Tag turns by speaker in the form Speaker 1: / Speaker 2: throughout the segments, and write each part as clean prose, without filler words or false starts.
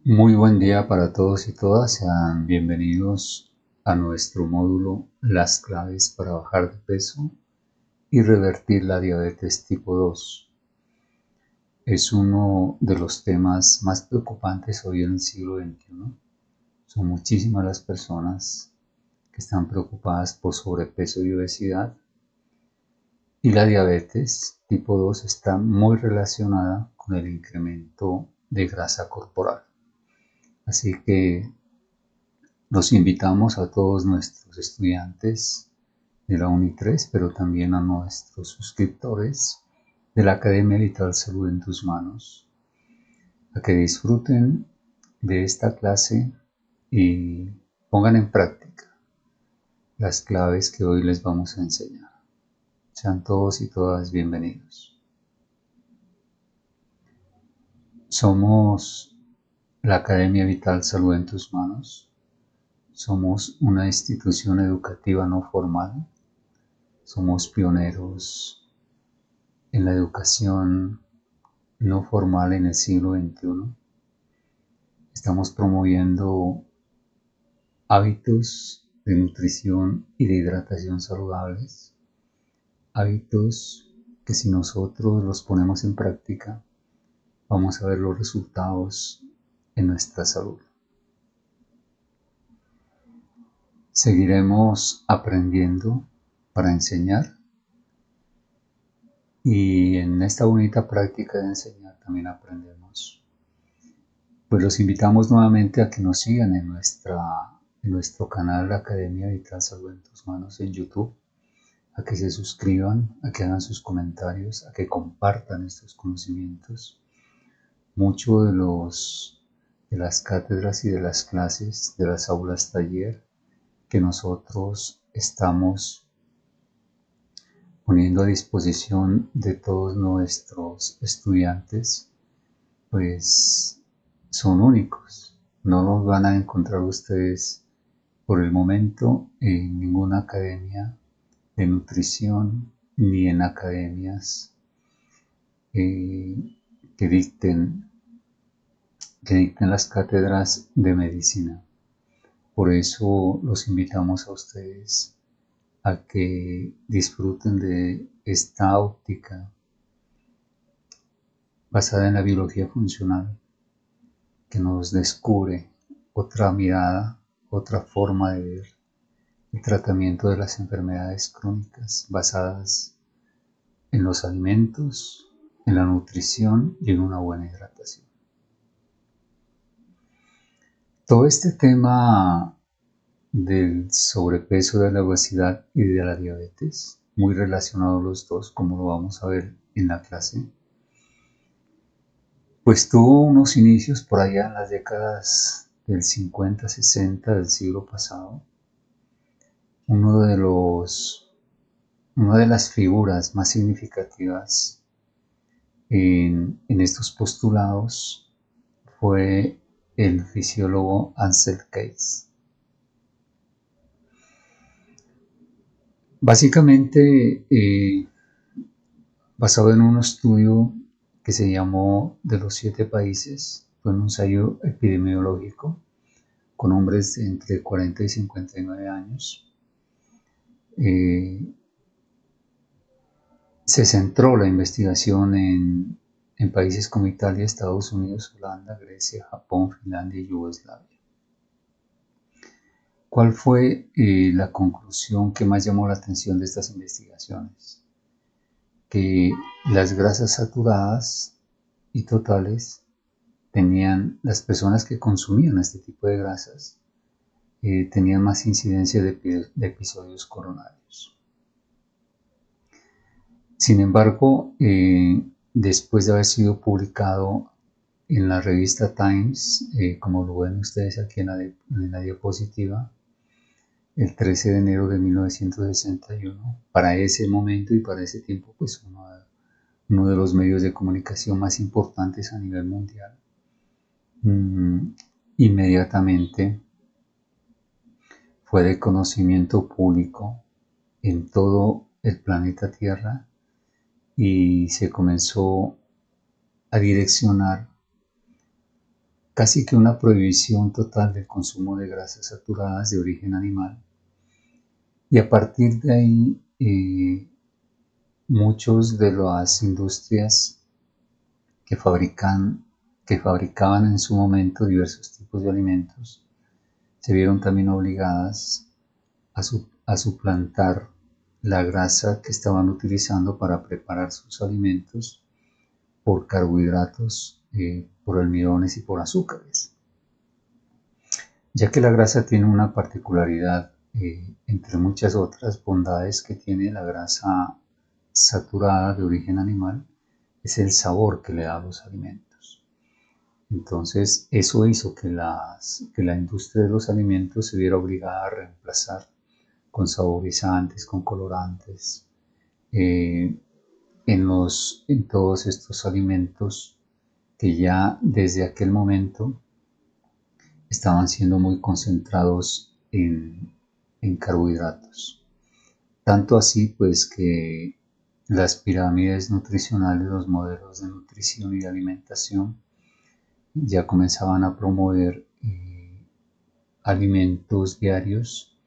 Speaker 1: Muy buen día para todos y todas, sean bienvenidos a nuestro módulo Las claves para bajar de peso y revertir la diabetes tipo 2. Es uno de los temas más preocupantes hoy en el siglo XXI. Son muchísimas las personas que están preocupadas por sobrepeso y obesidad, y la diabetes tipo 2 está muy relacionada con el incremento de grasa corporal. Así que los invitamos a todos nuestros estudiantes de la UNI3, pero también a nuestros suscriptores de la Academia Vital Salud en tus Manos, a que disfruten de esta clase y pongan en práctica las claves que hoy les vamos a enseñar. Sean todos y todas bienvenidos. Somos la Academia Vital Salud en tus Manos. Somos una institución educativa no formal. Somos pioneros en la educación no formal en el siglo XXI. Estamos promoviendo hábitos de nutrición y de hidratación saludables, hábitos que si nosotros los ponemos en práctica, vamos a ver los resultados en nuestra salud. Seguiremos aprendiendo para enseñar, y en esta bonita práctica de enseñar también aprendemos. Pues los invitamos nuevamente a que nos sigan en nuestro canal La Academia Vital Salud en tus Manos en YouTube, a que se suscriban, a que hagan sus comentarios, a que compartan estos conocimientos. Mucho de las cátedras y de las clases, de las aulas taller que nosotros estamos poniendo a disposición de todos nuestros estudiantes, pues son únicos. No los van a encontrar ustedes por el momento en ninguna academia de nutrición ni en academias que dicten las cátedras de medicina. Por eso los invitamos a ustedes a que disfruten de esta óptica basada en la biología funcional, que nos descubre otra mirada, otra forma de ver el tratamiento de las enfermedades crónicas basadas en los alimentos, en la nutrición y en una buena hidratación. Todo este tema del sobrepeso, de la obesidad y de la diabetes, muy relacionados los dos, como lo vamos a ver en la clase, pues tuvo unos inicios por allá en las décadas del 50-60 del siglo pasado. Una de las figuras más significativas en estos postulados fue el fisiólogo Ansel Keys. Básicamente, basado en un estudio que se llamó De los 7 países, fue un ensayo epidemiológico con hombres de entre 40 y 59 años. Se centró la investigación en países como Italia, Estados Unidos, Holanda, Grecia, Japón, Finlandia y Yugoslavia. ¿Cuál fue la conclusión que más llamó la atención de estas investigaciones? Que las grasas saturadas y totales las personas que consumían este tipo de grasas tenían más incidencia de episodios coronarios. Sin embargo, después de haber sido publicado en la revista Times, como lo ven ustedes aquí en la diapositiva, el 13 de enero de 1961, para ese momento y para ese tiempo, pues uno de los medios de comunicación más importantes a nivel mundial, inmediatamente fue de conocimiento público en todo el planeta Tierra, y se comenzó a direccionar casi que una prohibición total del consumo de grasas saturadas de origen animal. Y a partir de ahí, muchos de las industrias que fabricaban en su momento diversos tipos de alimentos se vieron también obligadas a suplantar la grasa que estaban utilizando para preparar sus alimentos por carbohidratos, por almidones y por azúcares. Ya que la grasa tiene una particularidad, entre muchas otras bondades que tiene la grasa saturada de origen animal, es el sabor que le da a los alimentos. Entonces, eso hizo que la industria de los alimentos se viera obligada a reemplazar con saborizantes, con colorantes, en todos estos alimentos que ya desde aquel momento estaban siendo muy concentrados en carbohidratos. Tanto así pues que las pirámides nutricionales, los modelos de nutrición y de alimentación ya comenzaban a promover alimentos diarios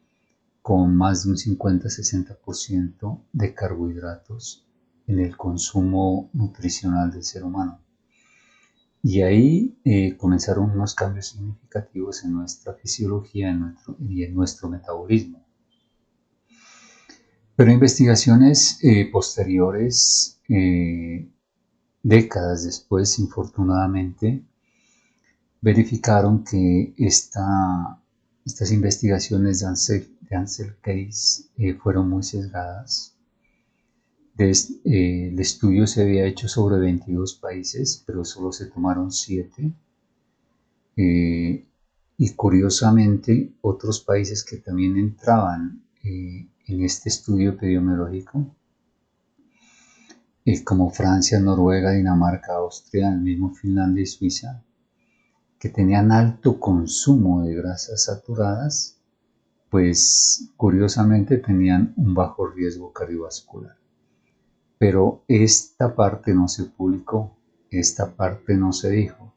Speaker 1: con más de un 50-60% de carbohidratos en el consumo nutricional del ser humano. Y ahí comenzaron unos cambios significativos en nuestra fisiología y en nuestro metabolismo. Pero investigaciones posteriores, décadas después, infortunadamente, verificaron que estas investigaciones de Ansel Keys fueron muy sesgadas. El estudio se había hecho sobre 22 países, pero solo se tomaron 7. Y curiosamente, otros países que también entraban en este estudio epidemiológico, como Francia, Noruega, Dinamarca, Austria, el mismo Finlandia y Suiza, que tenían alto consumo de grasas saturadas, pues curiosamente tenían un bajo riesgo cardiovascular. Pero esta parte no se publicó, esta parte no se dijo,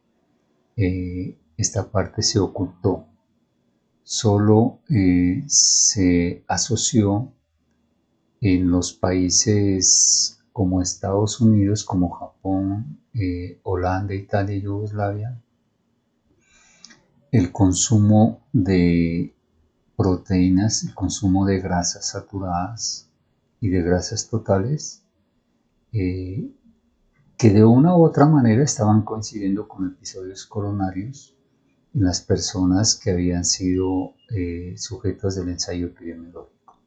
Speaker 1: esta parte se ocultó. Solo se asoció en los países como Estados Unidos, como Japón, Holanda, Italia y Yugoslavia, el consumo de proteínas, el consumo de grasas saturadas y de grasas totales, que de una u otra manera estaban coincidiendo con episodios coronarios en las personas que habían sido sujetos del ensayo epidemiológico.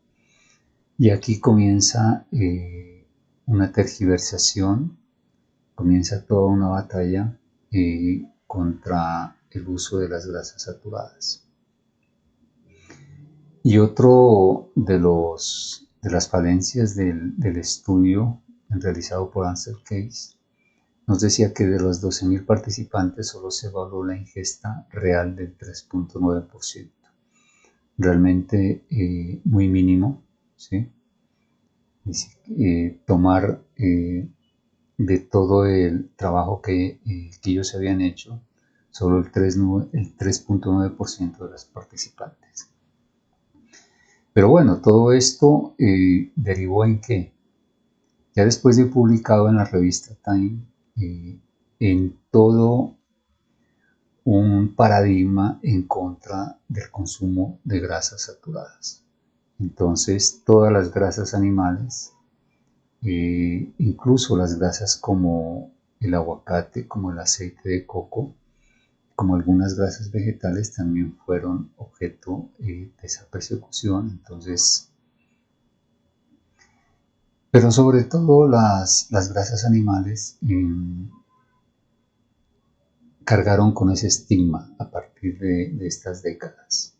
Speaker 1: Y aquí comienza una tergiversación, comienza toda una batalla contra el uso de las grasas saturadas. Y otro de las falencias del estudio realizado por Ansel Keys nos decía que de los 12.000 participantes solo se evaluó la ingesta real del 3.9%. Realmente muy mínimo, ¿sí? Tomar de todo el trabajo que ellos habían hecho, solo el 3.9% de las participantes. Pero bueno, todo esto derivó en que, ya después de publicado en la revista Time, en todo un paradigma en contra del consumo de grasas saturadas. Entonces, todas las grasas animales, incluso las grasas como el aguacate, como el aceite de coco, como algunas grasas vegetales, también fueron objeto de esa persecución. Entonces, pero sobre todo las grasas animales cargaron con ese estigma a partir de estas décadas.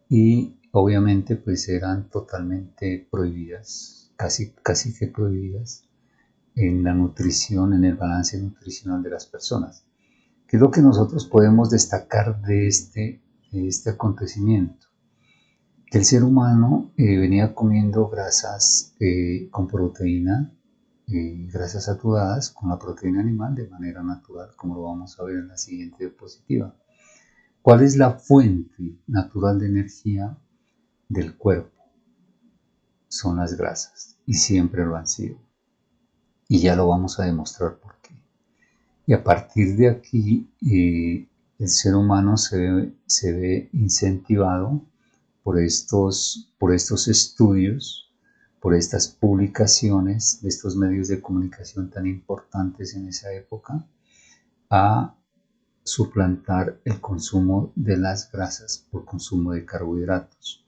Speaker 1: Y obviamente pues eran totalmente prohibidas, casi que prohibidas en la nutrición, en el balance nutricional de las personas. ¿Qué es lo que nosotros podemos destacar de este acontecimiento? Que el ser humano venía comiendo grasas con proteína grasas saturadas con la proteína animal de manera natural, como lo vamos a ver en la siguiente diapositiva. ¿Cuál es la fuente natural de energía del cuerpo? Son las grasas, y siempre lo han sido. Y ya lo vamos a demostrar por qué. Y a partir de aquí, el ser humano se ve incentivado por estos estudios, por estas publicaciones de estos medios de comunicación tan importantes en esa época, a suplantar el consumo de las grasas por consumo de carbohidratos.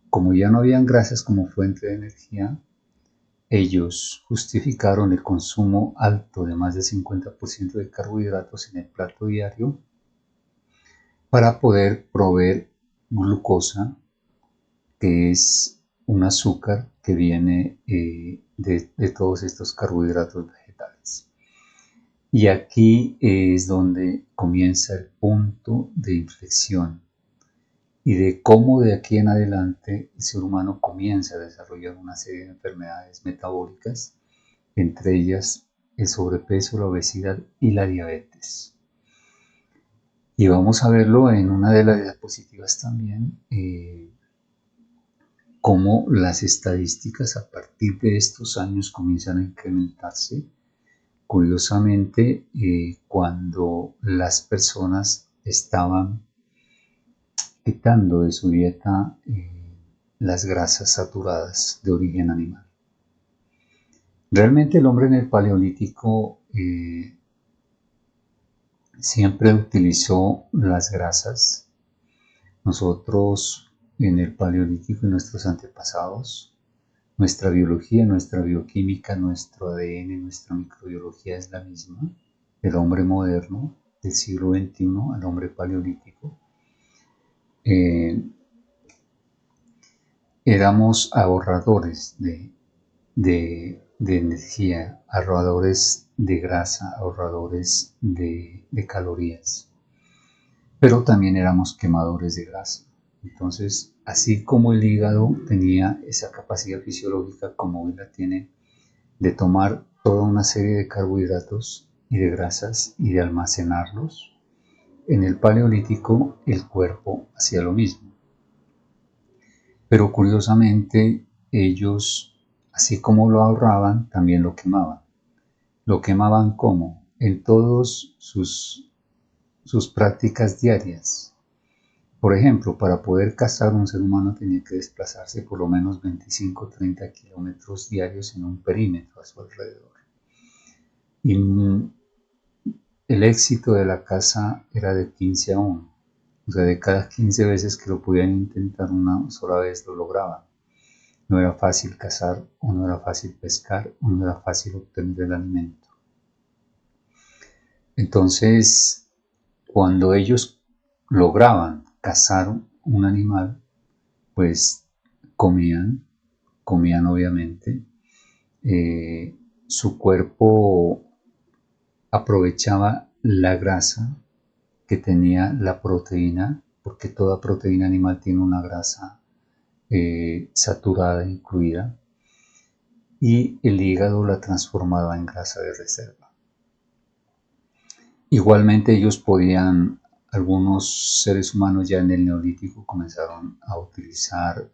Speaker 1: Como ya no habían grasas como fuente de energía, ellos justificaron el consumo alto de más del 50% de carbohidratos en el plato diario para poder proveer glucosa, que es un azúcar que viene de todos estos carbohidratos vegetales. Y aquí es donde comienza el punto de inflexión y de cómo de aquí en adelante el ser humano comienza a desarrollar una serie de enfermedades metabólicas, entre ellas el sobrepeso, la obesidad y la diabetes. Y vamos a verlo en una de las diapositivas también, cómo las estadísticas a partir de estos años comienzan a incrementarse. Curiosamente, cuando las personas estaban quitando de su dieta las grasas saturadas de origen animal. Realmente el hombre en el Paleolítico siempre utilizó las grasas. Nosotros en el Paleolítico y nuestros antepasados, nuestra biología, nuestra bioquímica, nuestro ADN, nuestra microbiología es la misma. El hombre moderno del siglo XXI al hombre paleolítico. Éramos ahorradores de energía, ahorradores de grasa, ahorradores de calorías, pero también éramos quemadores de grasa. Entonces, así como el hígado tenía esa capacidad fisiológica como hoy la tiene de tomar toda una serie de carbohidratos y de grasas y de almacenarlos, en el Paleolítico el cuerpo hacía lo mismo. Pero curiosamente ellos, así como lo ahorraban, también lo quemaban. Lo quemaban ¿cómo? En todas sus prácticas diarias. Por ejemplo, para poder cazar un ser humano tenía que desplazarse por lo menos 25-30 kilómetros diarios en un perímetro a su alrededor. Y el éxito de la caza era de 15 a 1. O sea, de cada 15 veces que lo podían intentar, una sola vez lo lograban. No era fácil cazar, o no era fácil pescar, o no era fácil obtener el alimento. Entonces, cuando ellos lograban cazar un animal, pues comían obviamente. Su cuerpo aprovechaba la grasa que tenía la proteína, porque toda proteína animal tiene una grasa saturada incluida, y el hígado la transformaba en grasa de reserva. Igualmente ellos podían, algunos seres humanos ya en el Neolítico comenzaron a utilizar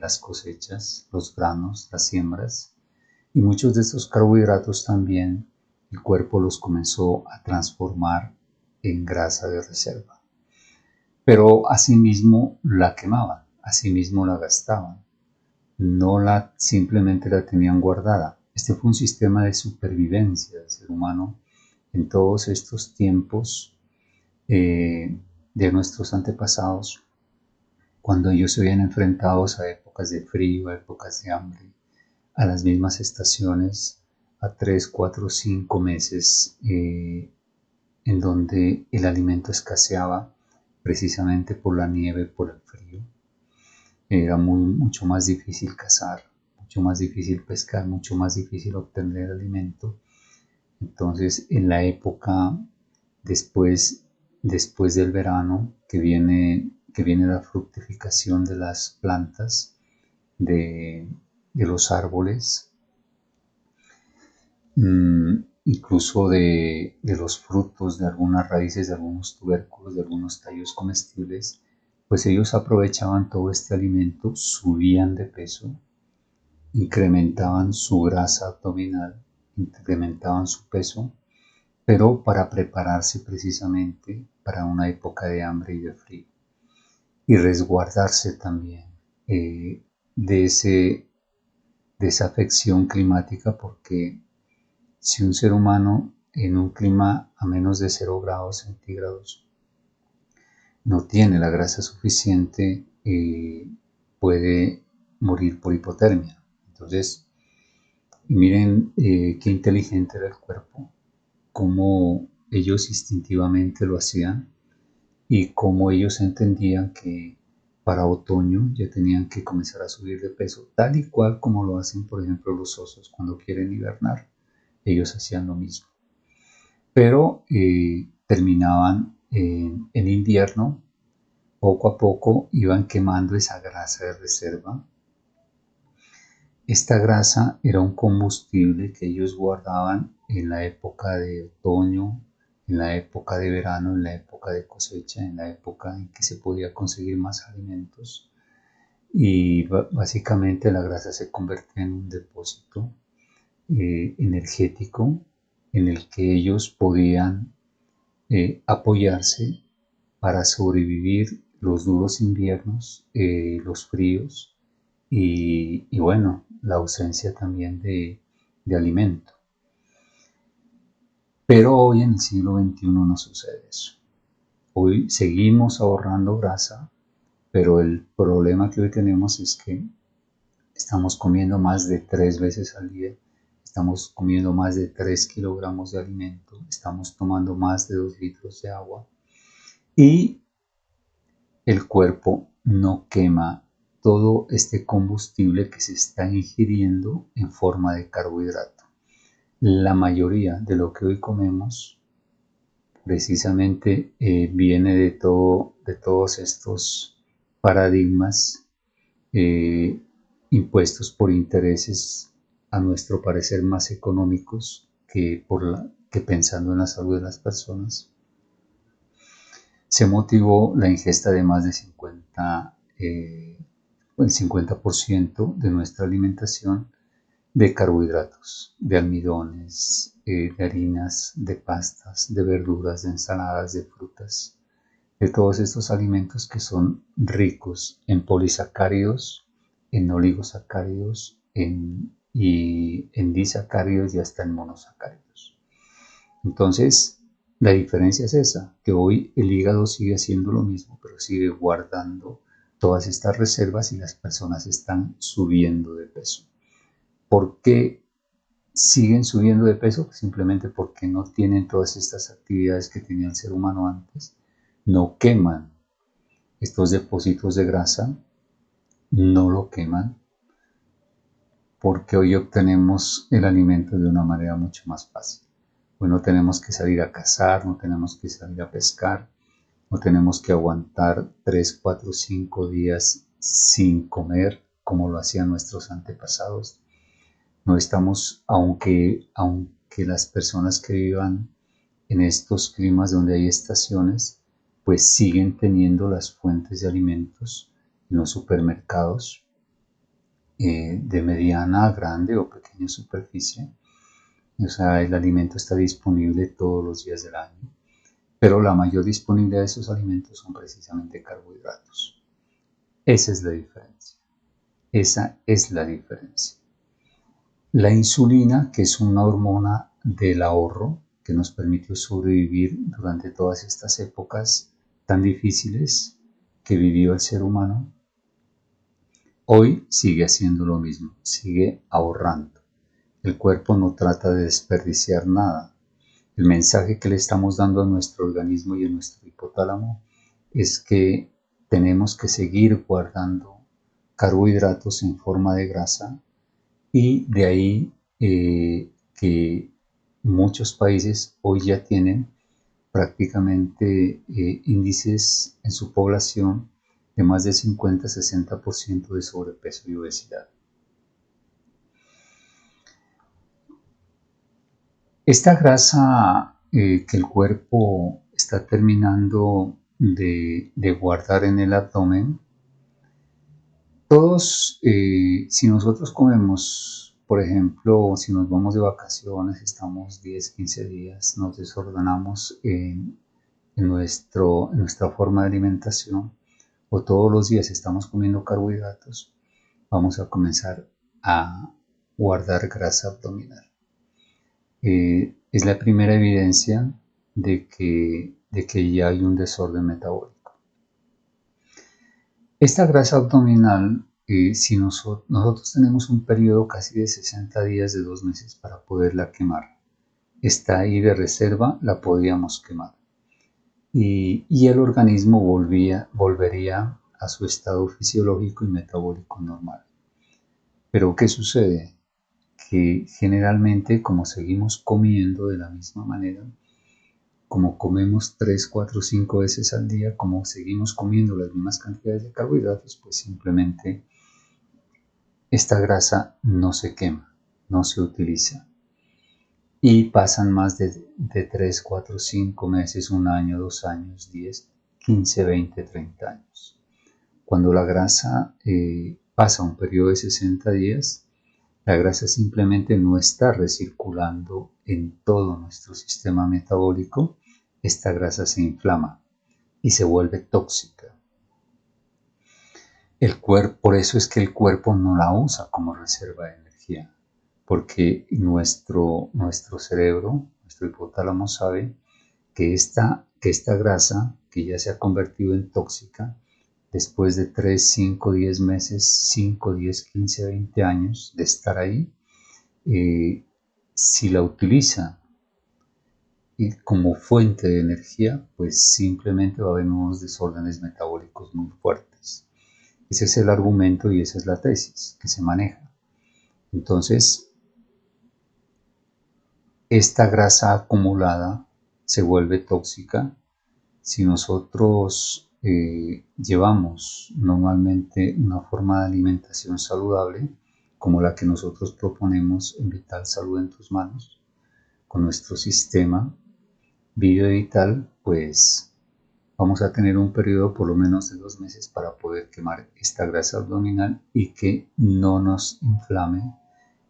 Speaker 1: las cosechas, los granos, las siembras, y muchos de estos carbohidratos también el cuerpo los comenzó a transformar en grasa de reserva. Pero asimismo la quemaban, asimismo la gastaban, no simplemente la tenían guardada. Este fue un sistema de supervivencia del ser humano en todos estos tiempos de nuestros antepasados, cuando ellos se habían enfrentado a épocas de frío, a épocas de hambre, a las mismas estaciones, a 3, 4, 5 meses en donde el alimento escaseaba precisamente por la nieve, por el frío. Era mucho más difícil cazar, mucho más difícil pescar, mucho más difícil obtener alimento. Entonces, en la época después del verano, que viene la fructificación de las plantas, de los árboles, incluso de los frutos, de algunas raíces, de algunos tubérculos, de algunos tallos comestibles, pues ellos aprovechaban todo este alimento, subían de peso, incrementaban su grasa abdominal, incrementaban su peso, pero para prepararse precisamente para una época de hambre y de frío, y resguardarse también eh, de, de esa afección climática, porque si un ser humano en un clima a menos de 0 °C no tiene la grasa suficiente, puede morir por hipotermia. Entonces, miren qué inteligente era el cuerpo, cómo ellos instintivamente lo hacían y cómo ellos entendían que para otoño ya tenían que comenzar a subir de peso, tal y cual como lo hacen, por ejemplo, los osos cuando quieren hibernar. Ellos hacían lo mismo. Pero terminaban en invierno, poco a poco iban quemando esa grasa de reserva. Esta grasa era un combustible que ellos guardaban en la época de otoño, en la época de verano, en la época de cosecha, en la época en que se podía conseguir más alimentos. Y básicamente la grasa se convertía en un depósito energético en el que ellos podían apoyarse para sobrevivir los duros inviernos, los fríos y bueno, la ausencia también de alimento. Pero hoy en el siglo XXI no sucede eso. Hoy seguimos ahorrando grasa, pero el problema que hoy tenemos es que estamos comiendo más de 3 veces al día, estamos comiendo más de 3 kilogramos de alimento, estamos tomando más de 2 litros de agua y el cuerpo no quema todo este combustible que se está ingiriendo en forma de carbohidrato. La mayoría de lo que hoy comemos precisamente viene de todos estos paradigmas eh, impuestos por intereses a nuestro parecer más económicos que pensando en la salud de las personas. Se motivó la ingesta de más de el 50% de nuestra alimentación de carbohidratos, de almidones, de harinas, de pastas, de verduras, de ensaladas, de frutas, de todos estos alimentos que son ricos en polisacáridos, en oligosacáridos, y en disacáridos y hasta en monosacáridos. Entonces, la diferencia es esa, que hoy el hígado sigue haciendo lo mismo, pero sigue guardando todas estas reservas y las personas están subiendo de peso. ¿Por qué siguen subiendo de peso? Simplemente porque no tienen todas estas actividades que tenía el ser humano antes, no queman estos depósitos de grasa, no lo queman, porque hoy obtenemos el alimento de una manera mucho más fácil. Hoy no tenemos que salir a cazar, no tenemos que salir a pescar, no tenemos que aguantar 3, 4, 5 días sin comer como lo hacían nuestros antepasados. No estamos, aunque las personas que vivan en estos climas donde hay estaciones, pues siguen teniendo las fuentes de alimentos en los supermercados de mediana a grande o pequeña superficie. O sea, el alimento está disponible todos los días del año, pero la mayor disponibilidad de esos alimentos son precisamente carbohidratos. Esa es la diferencia. Esa es la diferencia. La insulina, que es una hormona del ahorro que nos permitió sobrevivir durante todas estas épocas tan difíciles que vivió el ser humano, hoy sigue haciendo lo mismo, sigue ahorrando. El cuerpo no trata de desperdiciar nada. El mensaje que le estamos dando a nuestro organismo y a nuestro hipotálamo es que tenemos que seguir guardando carbohidratos en forma de grasa, y de ahí que muchos países hoy ya tienen prácticamente índices en su población de más de 50-60% de sobrepeso y obesidad. Esta grasa que el cuerpo está terminando de guardar en el abdomen, todos, si nosotros comemos, por ejemplo, si nos vamos de vacaciones, estamos 10, 15 días, nos desordenamos en nuestra forma de alimentación, o todos los días estamos comiendo carbohidratos, vamos a comenzar a guardar grasa abdominal. Es la primera evidencia de que ya hay un desorden metabólico. Esta grasa abdominal, si nosotros tenemos un periodo casi de 60 días de 2 meses para poderla quemar, está ahí de reserva, la podíamos quemar. Y el organismo volvería a su estado fisiológico y metabólico normal. Pero ¿qué sucede? Que generalmente, como seguimos comiendo de la misma manera, como comemos 3, 4, 5 veces al día, como seguimos comiendo las mismas cantidades de carbohidratos, pues simplemente esta grasa no se quema, no se utiliza. Y pasan más de 3, 4, 5 meses, 1 año, 2 años, 10, 15, 20, 30 años. Cuando la grasa pasa un periodo de 60 días, la grasa simplemente no está recirculando en todo nuestro sistema metabólico. Esta grasa se inflama y se vuelve tóxica. Por eso es que el cuerpo no la usa como reserva de energía, porque nuestro cerebro, nuestro hipotálamo sabe que esta grasa, que ya se ha convertido en tóxica, después de 3, 5, 10 meses, 5, 10, 15, 20 años de estar ahí, si la utiliza como fuente de energía, pues simplemente va a haber unos desórdenes metabólicos muy fuertes. Ese es el argumento y esa es la tesis que se maneja. Entonces, esta grasa acumulada se vuelve tóxica si nosotros llevamos normalmente una forma de alimentación saludable, como la que nosotros proponemos en Vital Salud en tus manos, con nuestro sistema Bio Vital, pues vamos a tener un periodo por lo menos de 2 meses para poder quemar esta grasa abdominal y que no nos inflame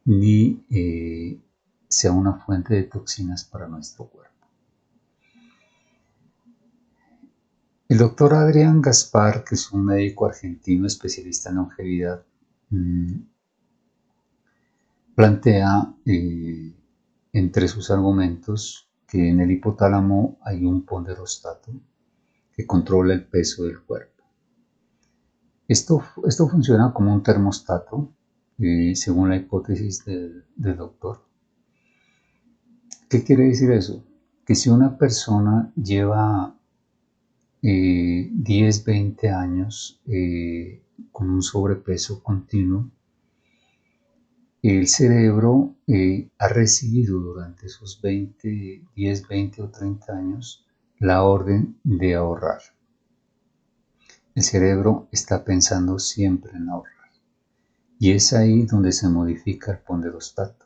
Speaker 1: ni sea una fuente de toxinas para nuestro cuerpo. El doctor Adrián Gaspar, que es un médico argentino especialista en longevidad, plantea entre sus argumentos que en el hipotálamo hay un ponderostato que controla el peso del cuerpo. Esto funciona como un termostato, según la hipótesis del doctor. ¿Qué quiere decir eso? Que si una persona lleva 10, 20 años con un sobrepeso continuo, el cerebro ha recibido durante esos 10, 20 o 30 años la orden de ahorrar. El cerebro está pensando siempre en ahorrar. Y es ahí donde se modifica el ponderostato.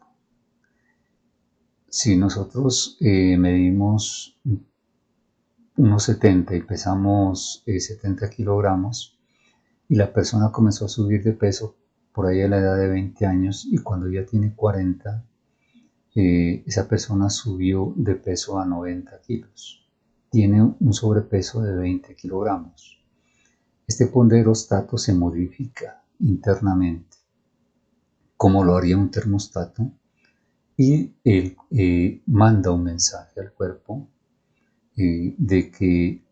Speaker 1: Si nosotros medimos unos 70 y pesamos 70 kilogramos y la persona comenzó a subir de peso por ahí a la edad de 20 años y cuando ya tiene 40, esa persona subió de peso a 90 kilos. Tiene un sobrepeso de 20 kilogramos. Este ponderostato se modifica internamente, como lo haría un termostato, y él manda un mensaje al cuerpo de que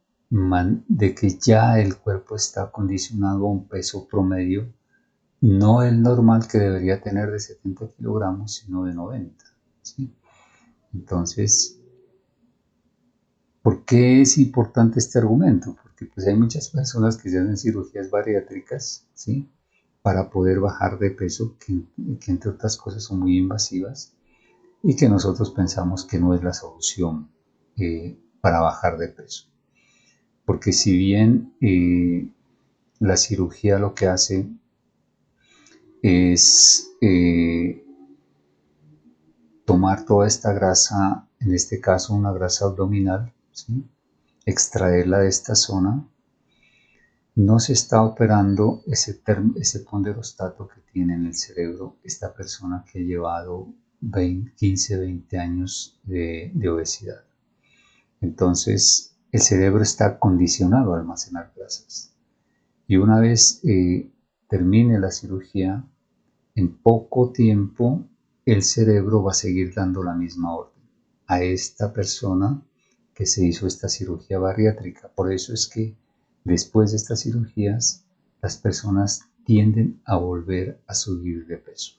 Speaker 1: ya el cuerpo está condicionado a un peso promedio, no el normal que debería tener de 70 kilogramos, sino de 90. ¿Sí? Entonces, ¿por qué es importante este argumento? Porque pues hay muchas personas que se hacen cirugías bariátricas, ¿sí?, para poder bajar de peso, que entre otras cosas son muy invasivas y que nosotros pensamos que no es la solución para bajar de peso. Porque si bien la cirugía lo que hace es tomar toda esta grasa, en este caso una grasa abdominal, ¿sí? Extraerla de esta zona. No se está operando ese ponderostato que tiene en el cerebro esta persona que ha llevado 15, 20 años de obesidad. Entonces, el cerebro está condicionado a almacenar grasas. Y una vez termine la cirugía, en poco tiempo el cerebro va a seguir dando la misma orden a esta persona que se hizo esta cirugía bariátrica. Por eso es que después de estas cirugías las personas tienden a volver a subir de peso,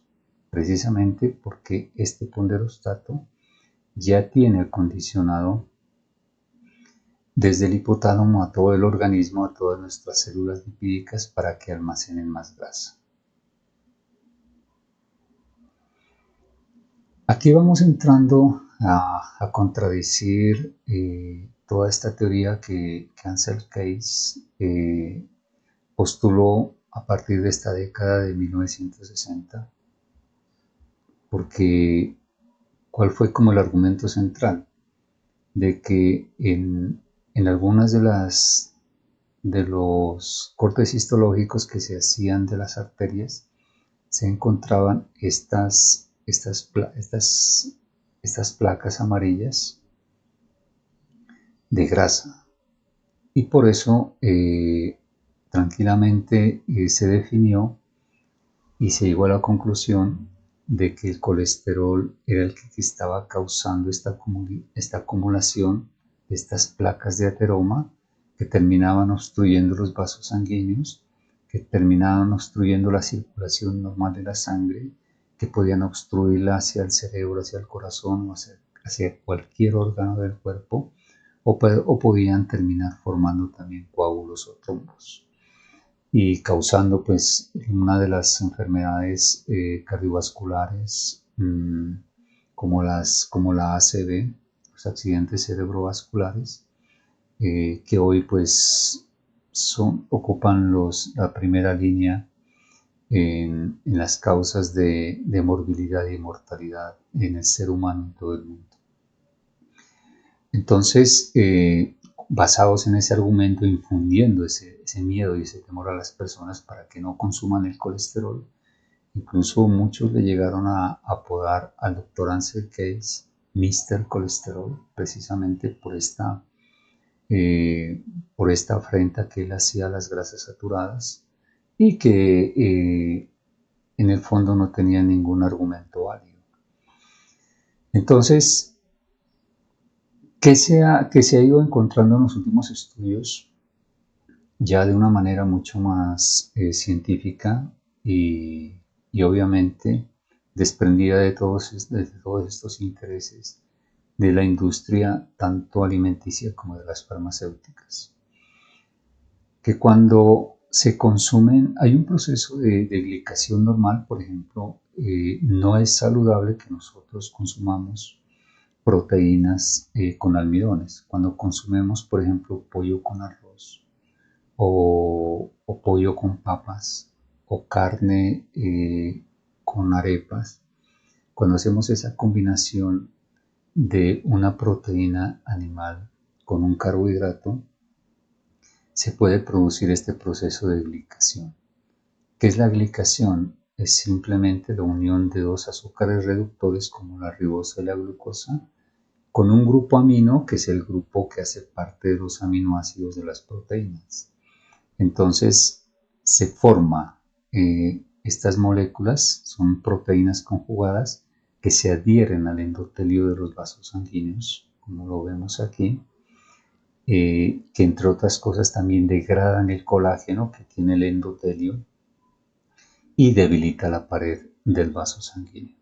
Speaker 1: precisamente porque este ponderostato ya tiene acondicionado desde el hipotálamo a todo el organismo, a todas nuestras células lipídicas para que almacenen más grasa. Aquí vamos entrando a contradecir toda esta teoría que Ansel Keys postuló a partir de esta década de 1960, porque ¿cuál fue como el argumento central? De que en algunas de los cortes histológicos que se hacían de las arterias se encontraban estas placas amarillas de grasa, y por eso tranquilamente se definió y se llegó a la conclusión de que el colesterol era el que estaba causando esta acumulación de estas placas de ateroma que terminaban obstruyendo los vasos sanguíneos, que terminaban obstruyendo la circulación normal de la sangre, que podían obstruirla hacia el cerebro, hacia el corazón o hacia cualquier órgano del cuerpo, o podían terminar formando también coágulos o trombos y causando pues una de las enfermedades cardiovasculares como la ACV, los accidentes cerebrovasculares, que hoy pues ocupan la primera línea en las causas de morbilidad y mortalidad en el ser humano en todo el mundo. Entonces, basados en ese argumento, infundiendo ese miedo y ese temor a las personas para que no consuman el colesterol, incluso muchos le llegaron a apodar al doctor Ansel Keys Mr. Colesterol, precisamente por esta afrenta que él hacía a las grasas saturadas y que en el fondo no tenía ningún argumento válido. Entonces, ¿qué se ha ido encontrando en los últimos estudios ya de una manera mucho más científica y obviamente desprendida de todos estos intereses de la industria tanto alimenticia como de las farmacéuticas? Que cuando se consumen, hay un proceso de glicación normal, por ejemplo, no es saludable que nosotros consumamos proteínas con almidones. Cuando consumimos, por ejemplo, pollo con arroz o pollo con papas o carne con arepas, cuando hacemos esa combinación de una proteína animal con un carbohidrato, se puede producir este proceso de glicación. ¿Qué es la glicación? Es simplemente la unión de dos azúcares reductores como la ribosa y la glucosa con un grupo amino que es el grupo que hace parte de los aminoácidos de las proteínas. Entonces se forma estas moléculas, son proteínas conjugadas que se adhieren al endotelio de los vasos sanguíneos, como lo vemos aquí, que entre otras cosas también degradan el colágeno que tiene el endotelio y debilita la pared del vaso sanguíneo.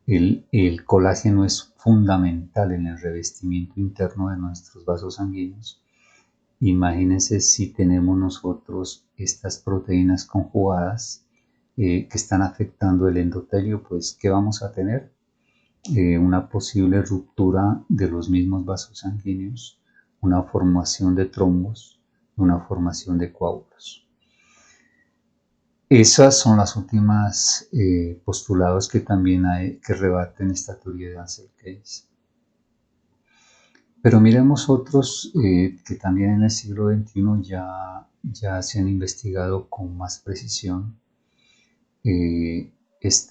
Speaker 1: El colágeno es fundamental en el revestimiento interno de nuestros vasos sanguíneos. Imagínense si tenemos nosotros estas proteínas conjugadas que están afectando el endotelio, pues ¿qué vamos a tener? Una posible ruptura de los mismos vasos sanguíneos, una formación de trombos, una formación de coágulos. Esas son las últimas postulados que también hay que rebaten esta teoría de Ansel Keys. Pero miremos otros que también en el siglo XXI ya se han investigado con más precisión. ¿Qué es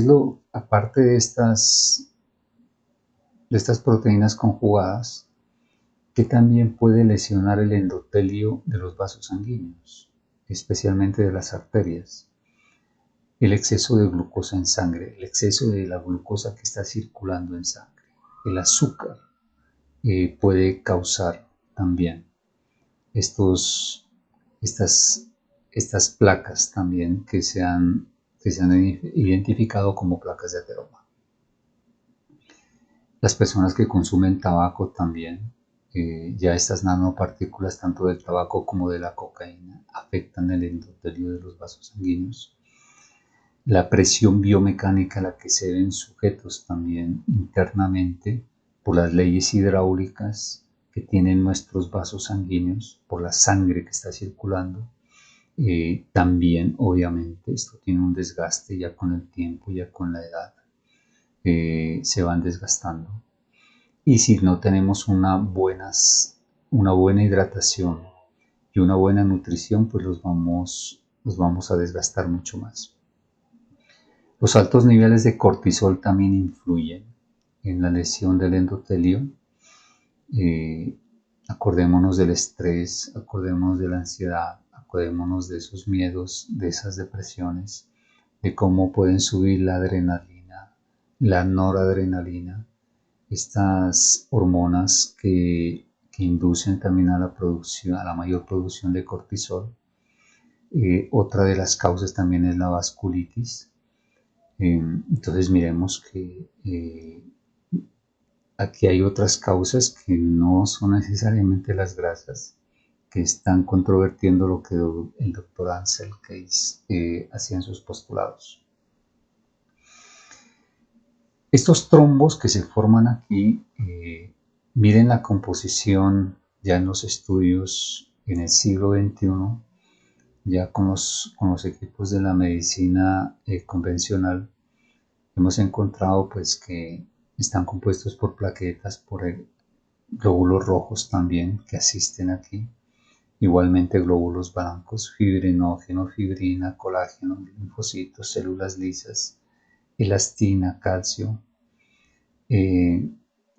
Speaker 1: lo, aparte de estas proteínas conjugadas, que también puede lesionar el endotelio de los vasos sanguíneos, especialmente de las arterias? El exceso de glucosa en sangre, el exceso de la glucosa que está circulando en sangre, el azúcar puede causar también estos, estas, estas placas también que se han identificado como placas de ateroma. Las personas que consumen tabaco también, ya estas nanopartículas tanto del tabaco como de la cocaína afectan el endotelio de los vasos sanguíneos. La presión biomecánica a la que se ven sujetos también internamente por las leyes hidráulicas que tienen nuestros vasos sanguíneos, por la sangre que está circulando, también obviamente esto tiene un desgaste ya con el tiempo, ya con la edad, se van desgastando. Y si no tenemos una buena hidratación y una buena nutrición, pues los vamos a desgastar mucho más. Los altos niveles de cortisol también influyen en la lesión del endotelio. Acordémonos del estrés, acordémonos de la ansiedad, acordémonos de esos miedos, de esas depresiones, de cómo pueden subir la adrenalina, la noradrenalina, estas hormonas que inducen también a la producción, a la mayor producción de cortisol. Otra de las causas también es la vasculitis. Entonces miremos que aquí hay otras causas que no son necesariamente las grasas, que están controvertiendo lo que el doctor Ansel Keys hacía en sus postulados. Estos trombos que se forman aquí, miren la composición ya en los estudios en el siglo XXI, ya con los equipos de la medicina convencional, hemos encontrado pues que están compuestos por plaquetas, por glóbulos rojos también que asisten aquí, igualmente glóbulos blancos, fibrinógeno, fibrina, colágeno, linfocitos, células lisas, elastina, calcio,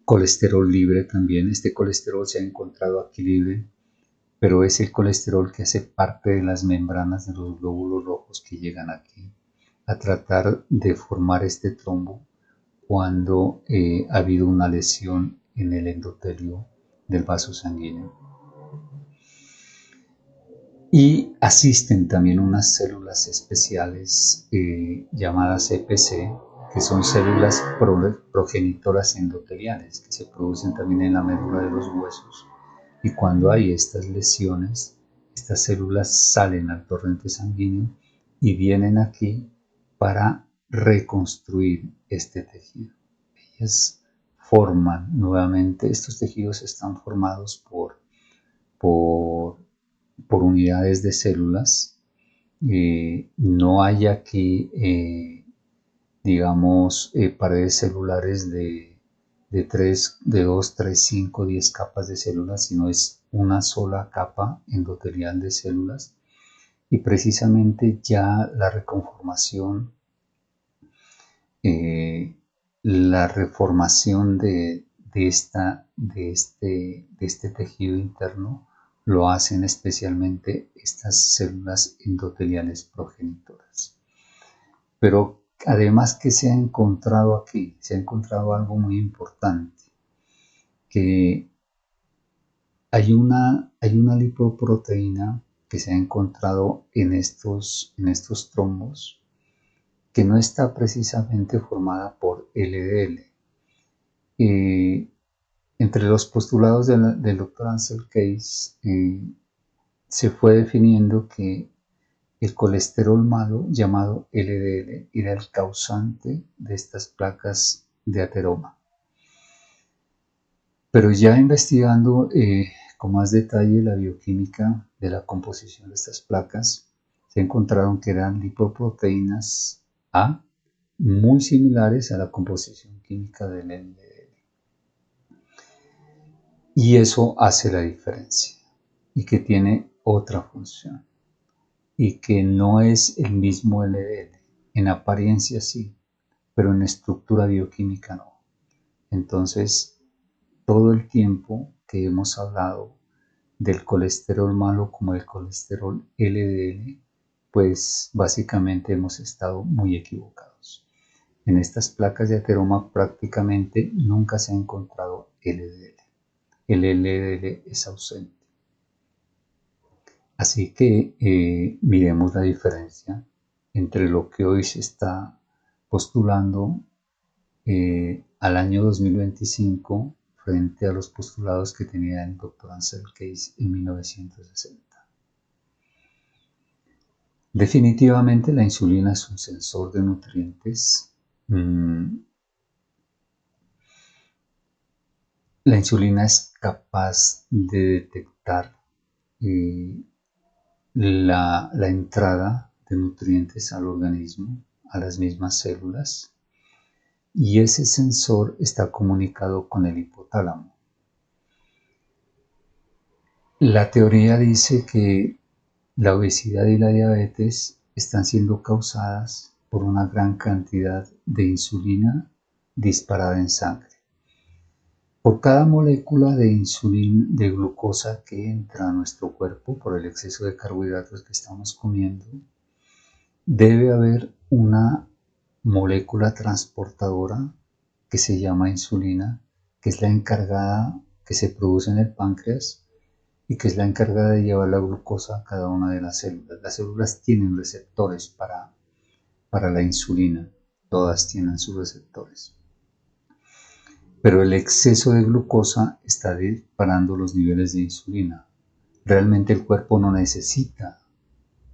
Speaker 1: colesterol libre también. Este colesterol se ha encontrado aquí libre, pero es el colesterol que hace parte de las membranas de los glóbulos rojos que llegan aquí a tratar de formar este trombo cuando ha habido una lesión en el endotelio del vaso sanguíneo. Y asisten también unas células especiales llamadas EPC, que son células progenitoras endoteliales, que se producen también en la médula de los huesos. Y cuando hay estas lesiones, estas células salen al torrente sanguíneo y vienen aquí para reconstruir este tejido. Ellas forman nuevamente, estos tejidos están formados por unidades de células. No hay aquí, digamos, paredes celulares de 2, 3, 5, 10 capas de células, sino es una sola capa endotelial de células. Y precisamente ya la reconformación, la reformación de este tejido interno lo hacen especialmente estas células endoteliales progenitoras. Pero además que se ha encontrado aquí, se ha encontrado algo muy importante, que hay una lipoproteína que se ha encontrado en estos trombos que no está precisamente formada por LDL. Entre los postulados del Dr. Ansel Keys se fue definiendo que el colesterol malo llamado LDL era el causante de estas placas de ateroma. Pero ya investigando con más detalle la bioquímica de la composición de estas placas, se encontraron que eran lipoproteínas A muy similares a la composición química del LDL. Y eso hace la diferencia y que tiene otra función y que no es el mismo LDL. En apariencia sí, pero en estructura bioquímica no. Entonces, todo el tiempo que hemos hablado del colesterol malo como el colesterol LDL, pues básicamente hemos estado muy equivocados. En estas placas de ateroma prácticamente nunca se ha encontrado LDL. El LDL es ausente. Así que miremos la diferencia entre lo que hoy se está postulando al año 2025 frente a los postulados que tenía el Dr. Ansel Keys en 1960. Definitivamente la insulina es un sensor de nutrientes. La insulina es capaz de detectar la entrada de nutrientes al organismo, a las mismas células, y ese sensor está comunicado con el hipotálamo. La teoría dice que la obesidad y la diabetes están siendo causadas por una gran cantidad de insulina disparada en sangre. Por cada molécula de insulina, de glucosa que entra a nuestro cuerpo por el exceso de carbohidratos que estamos comiendo, debe haber una molécula transportadora que se llama insulina, que es la encargada, que se produce en el páncreas y que es la encargada de llevar la glucosa a cada una de las células. Las células tienen receptores para la insulina, todas tienen sus receptores. Pero el exceso de glucosa está disparando los niveles de insulina. Realmente el cuerpo no necesita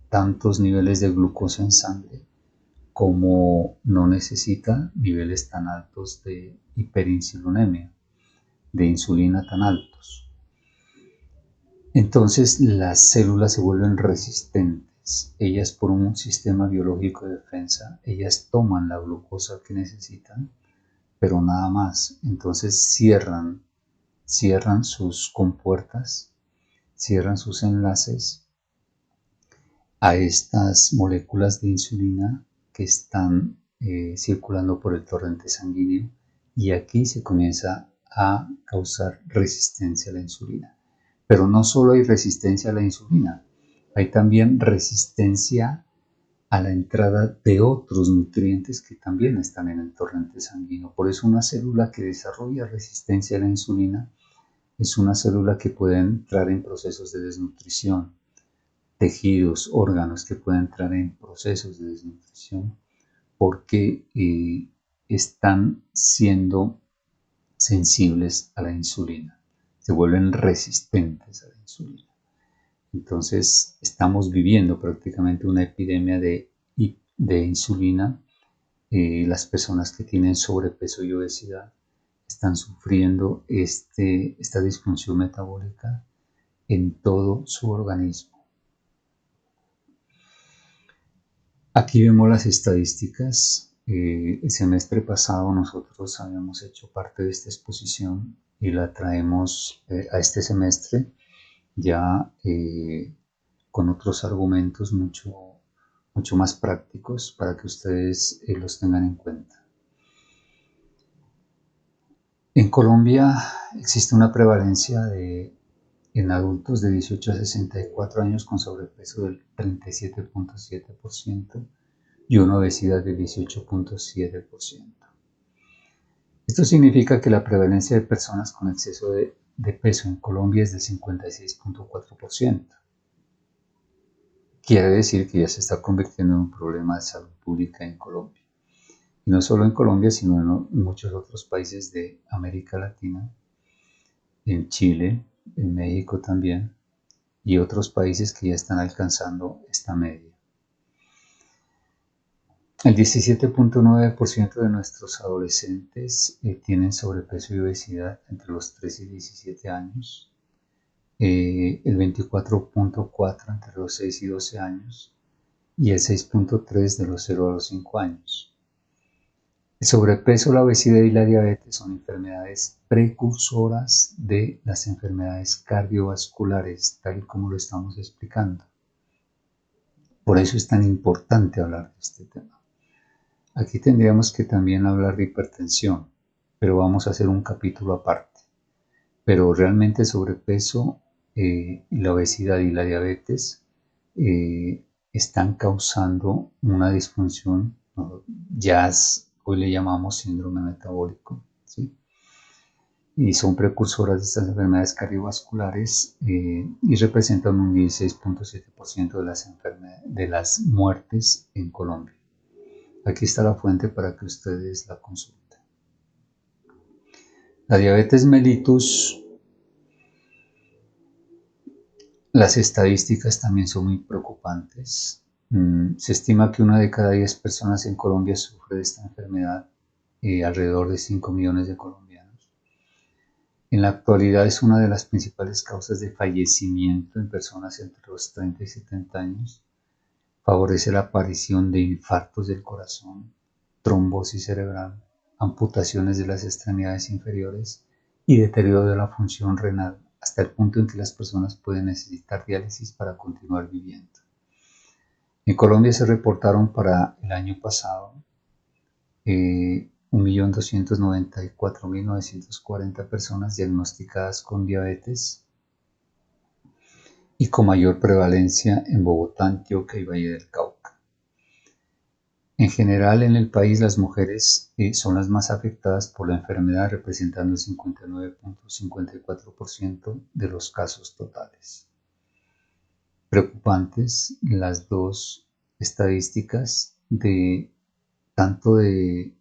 Speaker 1: tantos niveles de glucosa en sangre como no necesita niveles tan altos de hiperinsulinemia, de insulina tan altos. Entonces las células se vuelven resistentes. Ellas, por un sistema biológico de defensa, ellas toman la glucosa que necesitan, pero nada más. Entonces cierran sus compuertas, cierran sus enlaces a estas moléculas de insulina que están circulando por el torrente sanguíneo, y aquí se comienza a causar resistencia a la insulina. Pero no solo hay resistencia a la insulina, hay también resistencia a la entrada de otros nutrientes que también están en el torrente sanguíneo. Por eso una célula que desarrolla resistencia a la insulina es una célula que puede entrar en procesos de desnutrición, tejidos, órganos que pueden entrar en procesos de desnutrición porque están siendo sensibles a la insulina, se vuelven resistentes a la insulina. Entonces estamos viviendo prácticamente una epidemia de insulina. Las personas que tienen sobrepeso y obesidad están sufriendo esta disfunción metabólica en todo su organismo. Aquí vemos las estadísticas. El semestre pasado nosotros habíamos hecho parte de esta exposición y la traemos a este semestre ya con otros argumentos mucho más prácticos para que ustedes los tengan en cuenta. En Colombia existe una prevalencia en adultos de 18 a 64 años con sobrepeso del 37.7% y una obesidad del 18.7%. Esto significa que la prevalencia de personas con exceso de peso en Colombia es del 56.4%. Quiere decir que ya se está convirtiendo en un problema de salud pública en Colombia. Y no solo en Colombia, sino en muchos otros países de América Latina, en Chile, en México también, y otros países que ya están alcanzando esta media. El 17.9% de nuestros adolescentes tienen sobrepeso y obesidad entre los 3 y 17 años, el 24.4% entre los 6 y 12 años, y el 6.3 de los 0 a los 5 años. El sobrepeso, la obesidad y la diabetes son enfermedades precursoras de las enfermedades cardiovasculares, tal y como lo estamos explicando. Por eso es tan importante hablar de este tema. Aquí tendríamos que también hablar de hipertensión, pero vamos a hacer un capítulo aparte. Pero realmente el sobrepeso, la obesidad y la diabetes están causando una disfunción, ¿no? Hoy le llamamos síndrome metabólico, ¿sí? Y son precursoras de estas enfermedades cardiovasculares y representan un 16.7% de las muertes en Colombia. Aquí está la fuente para que ustedes la consulten. La diabetes mellitus, las estadísticas también son muy preocupantes. Se estima que 1 de cada 10 personas en Colombia sufre de esta enfermedad, alrededor de 5 millones de colombianos. En la actualidad es una de las principales causas de fallecimiento en personas entre los 30 y 70 años. Favorece la aparición de infartos del corazón, trombosis cerebral, amputaciones de las extremidades inferiores y deterioro de la función renal, hasta el punto en que las personas pueden necesitar diálisis para continuar viviendo. En Colombia se reportaron para el año pasado 1.294.940 personas diagnosticadas con diabetes y con mayor prevalencia en Bogotá, Antioquia y Valle del Cauca. En general, en el país las mujeres son las más afectadas por la enfermedad, representando el 59.54% de los casos totales. Preocupantes las dos estadísticas de tanto del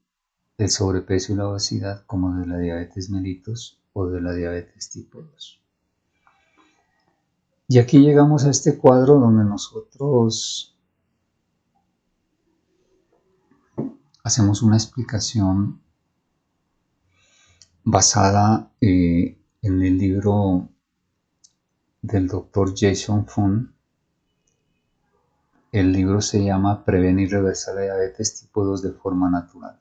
Speaker 1: sobrepeso y la obesidad como de la diabetes mellitus o de la diabetes tipo 2. Y aquí llegamos a este cuadro donde nosotros hacemos una explicación basada en el libro del doctor Jason Fung. El libro se llama Prevenir y reversar la diabetes tipo 2 de forma natural.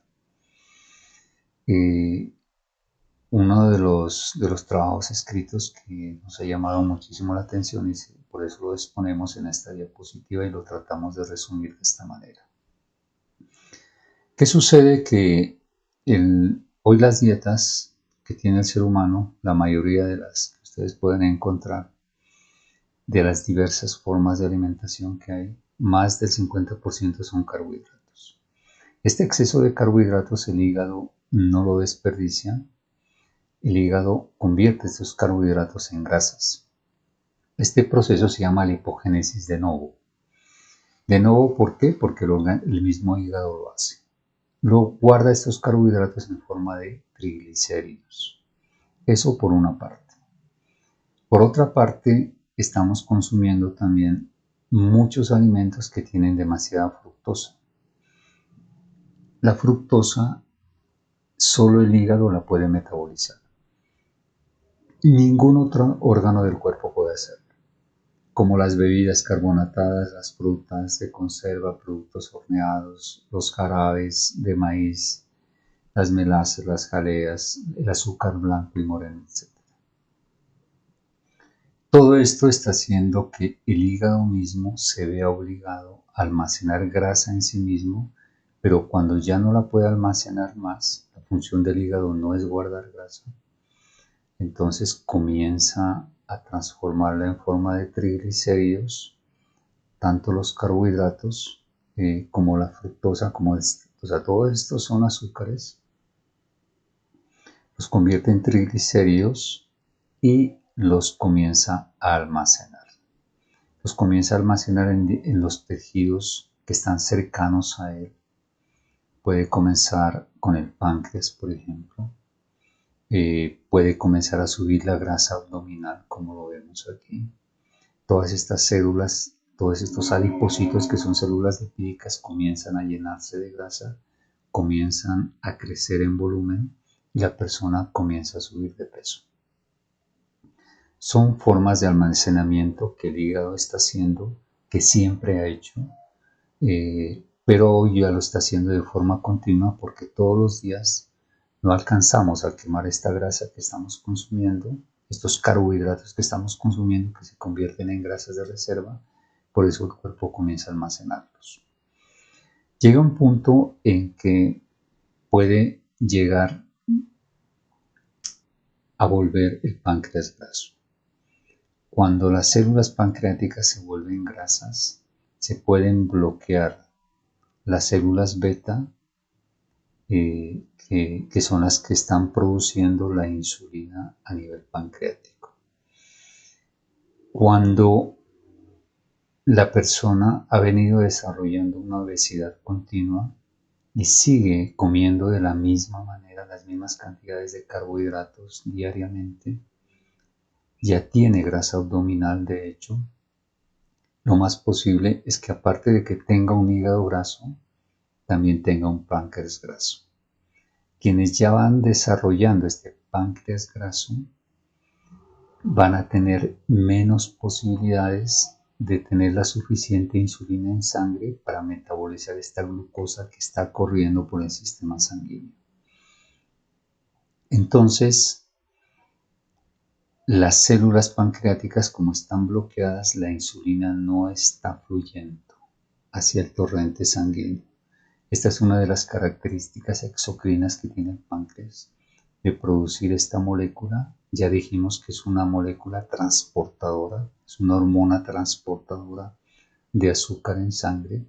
Speaker 1: Uno de los trabajos escritos que nos ha llamado muchísimo la atención y por eso lo exponemos en esta diapositiva y lo tratamos de resumir de esta manera. ¿Qué sucede? Que hoy las dietas que tiene el ser humano, la mayoría de las que ustedes pueden encontrar, de las diversas formas de alimentación que hay, más del 50% son carbohidratos. Este exceso de carbohidratos el hígado no lo desperdicia. El hígado convierte estos carbohidratos en grasas. Este proceso se llama lipogénesis de novo. De novo, ¿por qué? Porque el mismo hígado lo hace. Luego guarda estos carbohidratos en forma de triglicéridos. Eso por una parte. Por otra parte, estamos consumiendo también muchos alimentos que tienen demasiada fructosa. La fructosa solo el hígado la puede metabolizar. Ningún otro órgano del cuerpo puede hacerlo, como las bebidas carbonatadas, las frutas de conserva, productos horneados, los jarabes de maíz, las melazas, las jaleas, el azúcar blanco y moreno, etc. Todo esto está haciendo que el hígado mismo se vea obligado a almacenar grasa en sí mismo, pero cuando ya no la puede almacenar más, la función del hígado no es guardar grasa, entonces comienza a transformarla en forma de triglicéridos, tanto los carbohidratos como la fructosa, todos estos son azúcares, los convierte en triglicéridos y los comienza a almacenar. Los comienza a almacenar en los tejidos que están cercanos a él. Puede comenzar con el páncreas, por ejemplo. Puede comenzar a subir la grasa abdominal, como lo vemos aquí. Todas estas células, todos estos adipocitos que son células lipídicas comienzan a llenarse de grasa, comienzan a crecer en volumen y la persona comienza a subir de peso. Son formas de almacenamiento que el hígado está haciendo, que siempre ha hecho, pero hoy ya lo está haciendo de forma continua porque todos los días no alcanzamos a quemar esta grasa que estamos consumiendo, estos carbohidratos que estamos consumiendo que se convierten en grasas de reserva, por eso el cuerpo comienza a almacenarlos. Llega un punto en que puede llegar a volver el páncreas graso. Cuando las células pancreáticas se vuelven grasas, se pueden bloquear las células beta, que son las que están produciendo la insulina a nivel pancreático. Cuando la persona ha venido desarrollando una obesidad continua y sigue comiendo de la misma manera las mismas cantidades de carbohidratos diariamente, ya tiene grasa abdominal de hecho, lo más posible es que aparte de que tenga un hígado graso, también tenga un páncreas graso. Quienes ya van desarrollando este páncreas graso van a tener menos posibilidades de tener la suficiente insulina en sangre para metabolizar esta glucosa que está corriendo por el sistema sanguíneo. Entonces, las células pancreáticas, como están bloqueadas, la insulina no está fluyendo hacia el torrente sanguíneo. Esta es una de las características exocrinas que tiene el páncreas, de producir esta molécula. Ya dijimos que es una molécula transportadora, es una hormona transportadora de azúcar en sangre.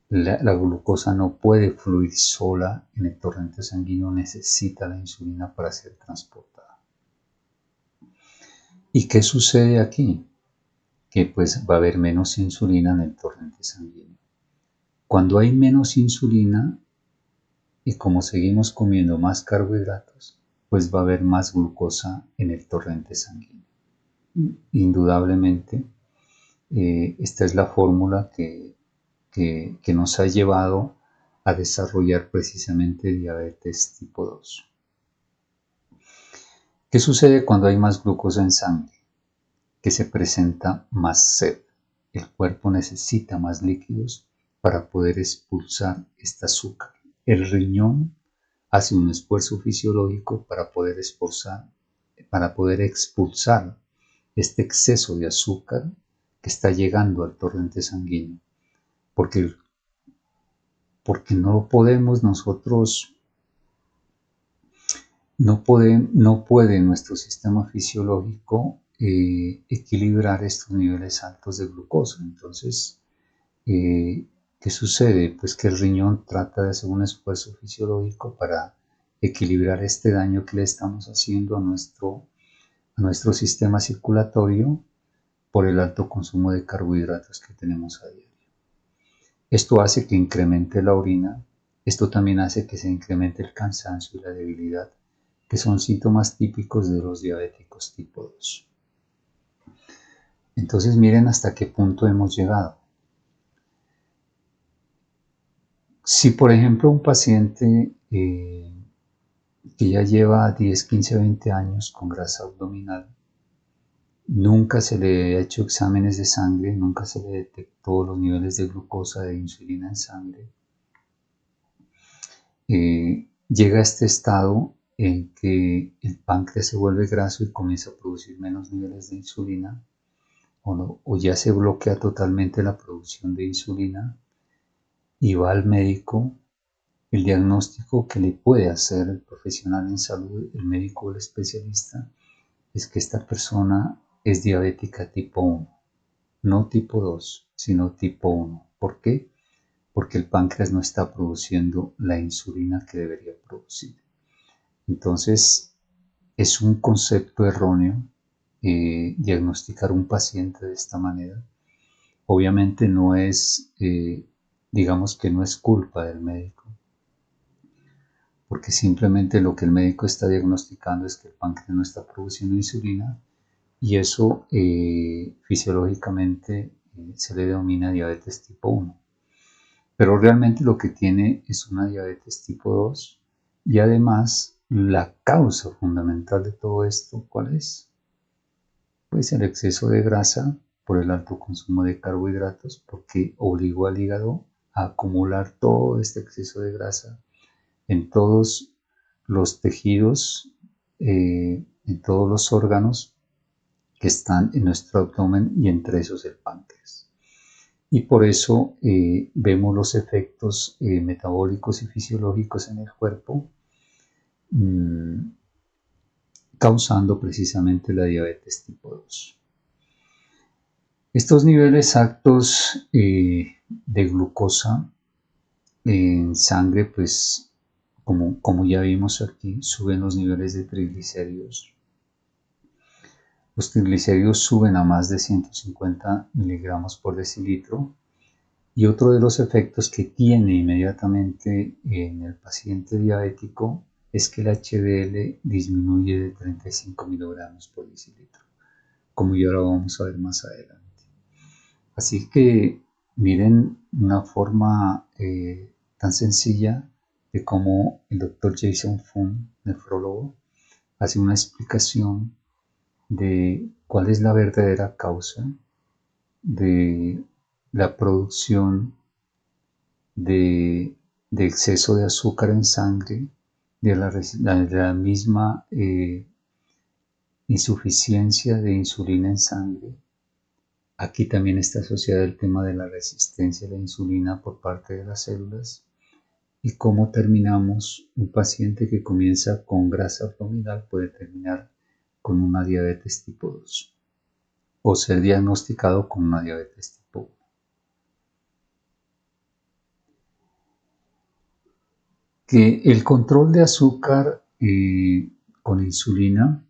Speaker 1: La glucosa no puede fluir sola en el torrente sanguíneo, necesita la insulina para ser transportada. ¿Y qué sucede aquí? Que pues va a haber menos insulina en el torrente sanguíneo. Cuando hay menos insulina, y como seguimos comiendo más carbohidratos, pues va a haber más glucosa en el torrente sanguíneo. Indudablemente, esta es la fórmula que nos ha llevado a desarrollar precisamente diabetes tipo 2. ¿Qué sucede cuando hay más glucosa en sangre? Que se presenta más sed. El cuerpo necesita más líquidos para poder expulsar este azúcar. El riñón hace un esfuerzo fisiológico para poder expulsar este exceso de azúcar que está llegando al torrente sanguíneo. Porque no podemos nosotros, no puede nuestro sistema fisiológico equilibrar estos niveles altos de glucosa. Entonces, ¿qué sucede? Pues que el riñón trata de hacer un esfuerzo fisiológico para equilibrar este daño que le estamos haciendo a nuestro sistema circulatorio por el alto consumo de carbohidratos que tenemos a diario. Esto hace que incremente la orina, esto también hace que se incremente el cansancio y la debilidad, que son síntomas típicos de los diabéticos tipo 2. Entonces miren hasta qué punto hemos llegado. Si por ejemplo un paciente que ya lleva 10, 15, 20 años con grasa abdominal, nunca se le ha hecho exámenes de sangre, nunca se le detectó los niveles de glucosa, de insulina en sangre, llega a este estado en que el páncreas se vuelve graso y comienza a producir menos niveles de insulina, o ya se bloquea totalmente la producción de insulina y va al médico. El diagnóstico que le puede hacer el profesional en salud, el médico o el especialista, es que esta persona es diabética tipo 1, no tipo 2, sino tipo 1. ¿Por qué? Porque el páncreas no está produciendo la insulina que debería producir. Entonces, es un concepto erróneo diagnosticar un paciente de esta manera. Obviamente no es, digamos que no es culpa del médico, porque simplemente lo que el médico está diagnosticando es que el páncreas no está produciendo insulina y eso fisiológicamente se le denomina diabetes tipo 1. Pero realmente lo que tiene es una diabetes tipo 2 y además la causa fundamental de todo esto, ¿cuál es? Pues el exceso de grasa por el alto consumo de carbohidratos, porque obligó al hígado a acumular todo este exceso de grasa en todos los tejidos, en todos los órganos que están en nuestro abdomen y entre esos el páncreas. Y por eso vemos los efectos metabólicos y fisiológicos en el cuerpo, causando precisamente la diabetes tipo 2. Estos niveles altos de glucosa en sangre, pues como ya vimos aquí, suben los niveles de triglicéridos. Los triglicéridos suben a más de 150 miligramos por decilitro. Y otro de los efectos que tiene inmediatamente en el paciente diabético es que el HDL disminuye de 35 miligramos por decilitro, como ya lo vamos a ver más adelante. Así que miren una forma tan sencilla de cómo el doctor Jason Fung, nefrólogo, hace una explicación de cuál es la verdadera causa de la producción de exceso de azúcar en sangre, de la misma insuficiencia de insulina en sangre. Aquí también está asociado el tema de la resistencia a la insulina por parte de las células y cómo terminamos un paciente que comienza con grasa abdominal puede terminar con una diabetes tipo 2 o ser diagnosticado con una diabetes tipo 1. Que el control de azúcar con insulina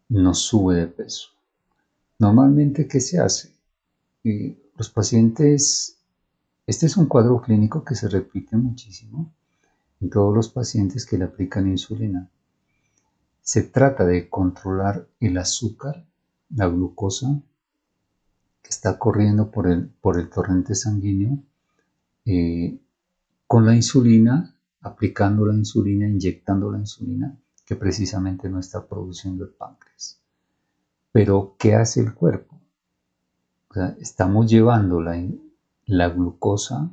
Speaker 1: nos sube de peso. Normalmente, ¿qué se hace? Los pacientes, este es un cuadro clínico que se repite muchísimo en todos los pacientes que le aplican insulina. Se trata de controlar el azúcar, la glucosa, que está corriendo por el torrente sanguíneo, con la insulina, aplicando la insulina, inyectando la insulina, que precisamente no está produciendo el páncreas. Pero, ¿qué hace el cuerpo? O sea, estamos llevando la glucosa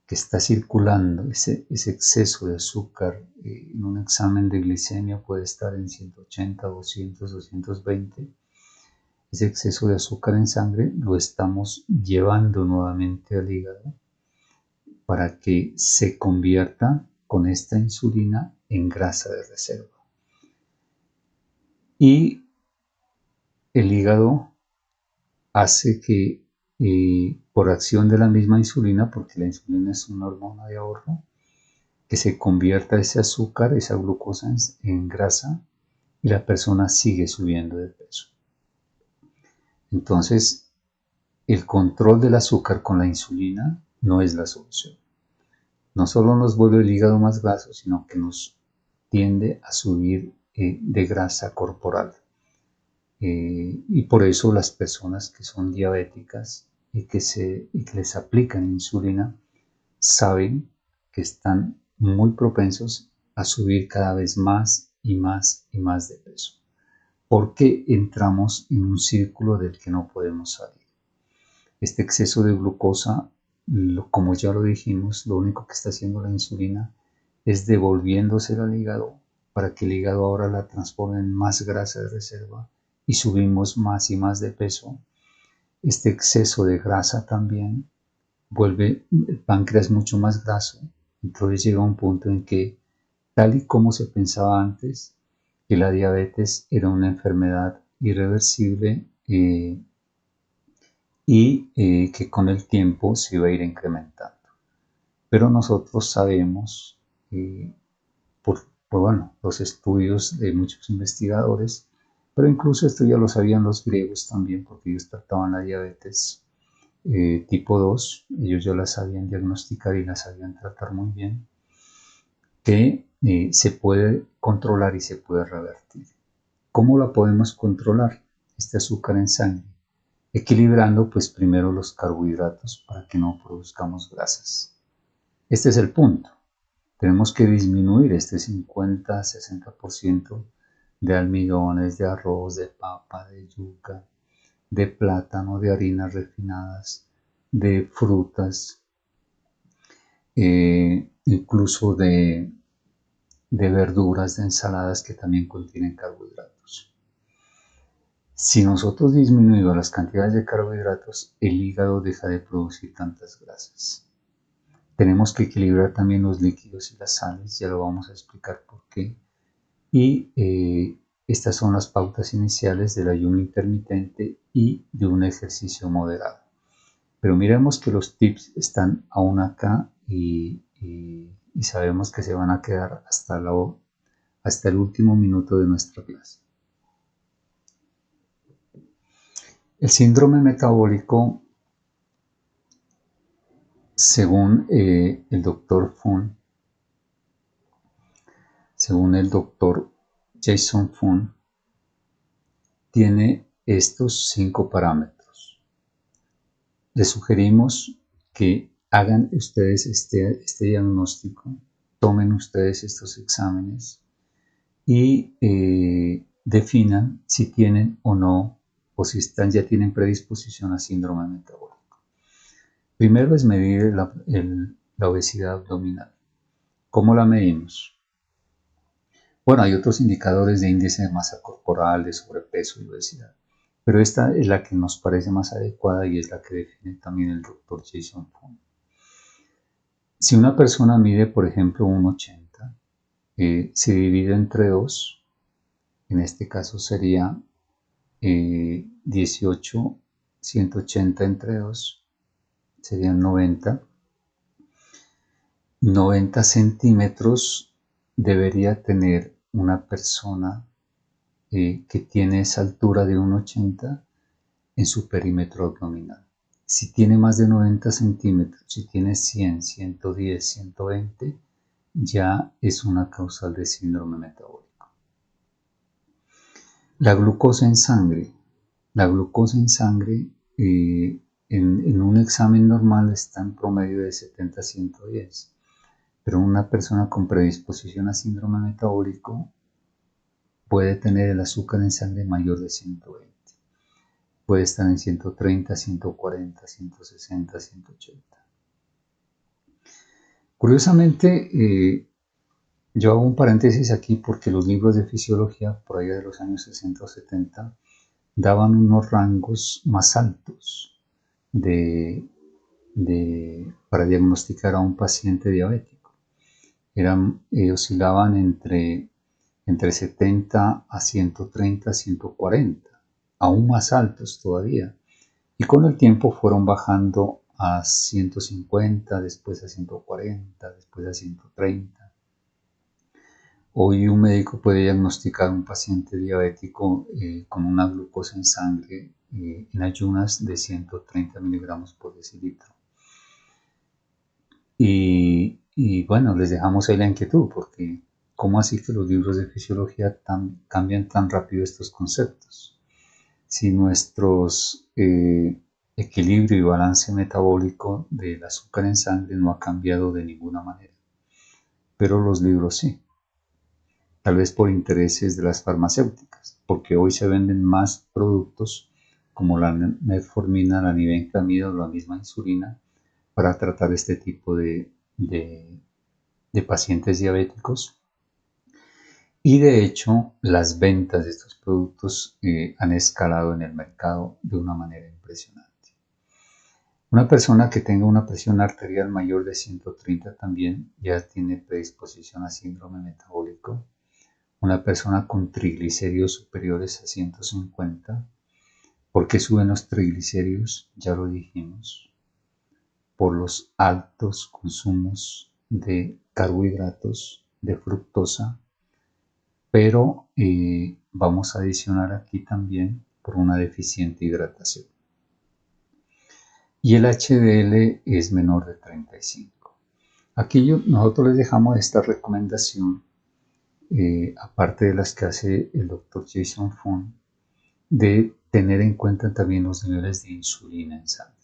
Speaker 1: que está circulando, ese exceso de azúcar, en un examen de glicemia puede estar en 180, 200, 220. Ese exceso de azúcar en sangre lo estamos llevando nuevamente al hígado para que se convierta con esta insulina en grasa de reserva. Y el hígado hace que por acción de la misma insulina, porque la insulina es una hormona de ahorro, que se convierta ese azúcar, esa glucosa en grasa y la persona sigue subiendo de peso. Entonces, el control del azúcar con la insulina no es la solución. No solo nos vuelve el hígado más graso, sino que nos tiende a subir de grasa corporal. Y por eso las personas que son diabéticas y que les aplican insulina saben que están muy propensos a subir cada vez más y más y más de peso, porque entramos en un círculo del que no podemos salir. Este exceso de glucosa, como ya lo dijimos, lo único que está haciendo la insulina es devolviéndosela al hígado para que el hígado ahora la transforme en más grasa de reserva y subimos más y más de peso. Este exceso de grasa también vuelve el páncreas mucho más graso. Entonces llega un punto en que, tal y como se pensaba antes, que la diabetes era una enfermedad irreversible y que con el tiempo se iba a ir incrementando. Pero nosotros sabemos, por los estudios de muchos investigadores, pero incluso esto ya lo sabían los griegos también, porque ellos trataban la diabetes tipo 2, ellos ya la sabían diagnosticar y la sabían tratar muy bien, que se puede controlar y se puede revertir. ¿Cómo la podemos controlar? Este azúcar en sangre, equilibrando pues primero los carbohidratos para que no produzcamos grasas. Este es el punto. Tenemos que disminuir este 50-60% de almidones, de arroz, de papa, de yuca, de plátano, de harinas refinadas, de frutas, incluso de verduras, de ensaladas que también contienen carbohidratos. Si nosotros disminuimos las cantidades de carbohidratos, el hígado deja de producir tantas grasas. Tenemos que equilibrar también los líquidos y las sales, ya lo vamos a explicar por qué. Y estas son las pautas iniciales del ayuno intermitente y de un ejercicio moderado. Pero miremos que los tips están aún acá y sabemos que se van a quedar hasta el último minuto de nuestra clase. El síndrome metabólico, según el doctor Jason Fung, tiene estos 5 parámetros. Les sugerimos que hagan ustedes este diagnóstico, tomen ustedes estos exámenes y definan si tienen o no, o si ya tienen predisposición a síndrome metabólico. Primero es medir la obesidad abdominal. ¿Cómo la medimos? Bueno, hay otros indicadores de índice de masa corporal, de sobrepeso y obesidad, pero esta es la que nos parece más adecuada y es la que define también el doctor Jason Fung. Si una persona mide, por ejemplo, 1,80, se divide entre 2, en este caso sería 18, 180 entre 2, serían 90 centímetros debería tener una persona que tiene esa altura de 1,80 en su perímetro abdominal. Si tiene más de 90 centímetros, si tiene 100, 110, 120, ya es una causal de síndrome metabólico. La glucosa en sangre. La glucosa en sangre en un examen normal está en promedio de 70 a 110. Pero una persona con predisposición a síndrome metabólico puede tener el azúcar en sangre mayor de 120. Puede estar en 130, 140, 160, 180. Curiosamente, yo hago un paréntesis aquí porque los libros de fisiología, por allá de los años 60 o 70, daban unos rangos más altos para diagnosticar a un paciente diabético. Oscilaban entre 70 a 130, 140, aún más altos todavía. Y con el tiempo fueron bajando a 150, después a 140, después a 130. Hoy un médico puede diagnosticar a un paciente diabético con una glucosa en sangre en ayunas de 130 miligramos por decilitro. Y bueno, les dejamos ahí la inquietud, porque ¿cómo así que los libros de fisiología cambian tan rápido estos conceptos? Si nuestros equilibrio y balance metabólico del azúcar en sangre no ha cambiado de ninguna manera, pero los libros sí. Tal vez por intereses de las farmacéuticas, porque hoy se venden más productos como la metformina, la nivenclamida o la misma insulina para tratar este tipo de pacientes diabéticos. Y de hecho, las ventas de estos productos han escalado en el mercado de una manera impresionante. Una persona que tenga una presión arterial mayor de 130 también ya tiene predisposición a síndrome metabólico. Una persona con triglicéridos superiores a 150. ¿Por qué suben los triglicéridos? Ya lo dijimos. Por los altos consumos de carbohidratos, de fructosa, pero vamos a adicionar aquí también por una deficiente hidratación. Y el HDL es menor de 35. Aquí nosotros les dejamos esta recomendación, aparte de las que hace el doctor Jason Fung, de tener en cuenta también los niveles de insulina en sangre.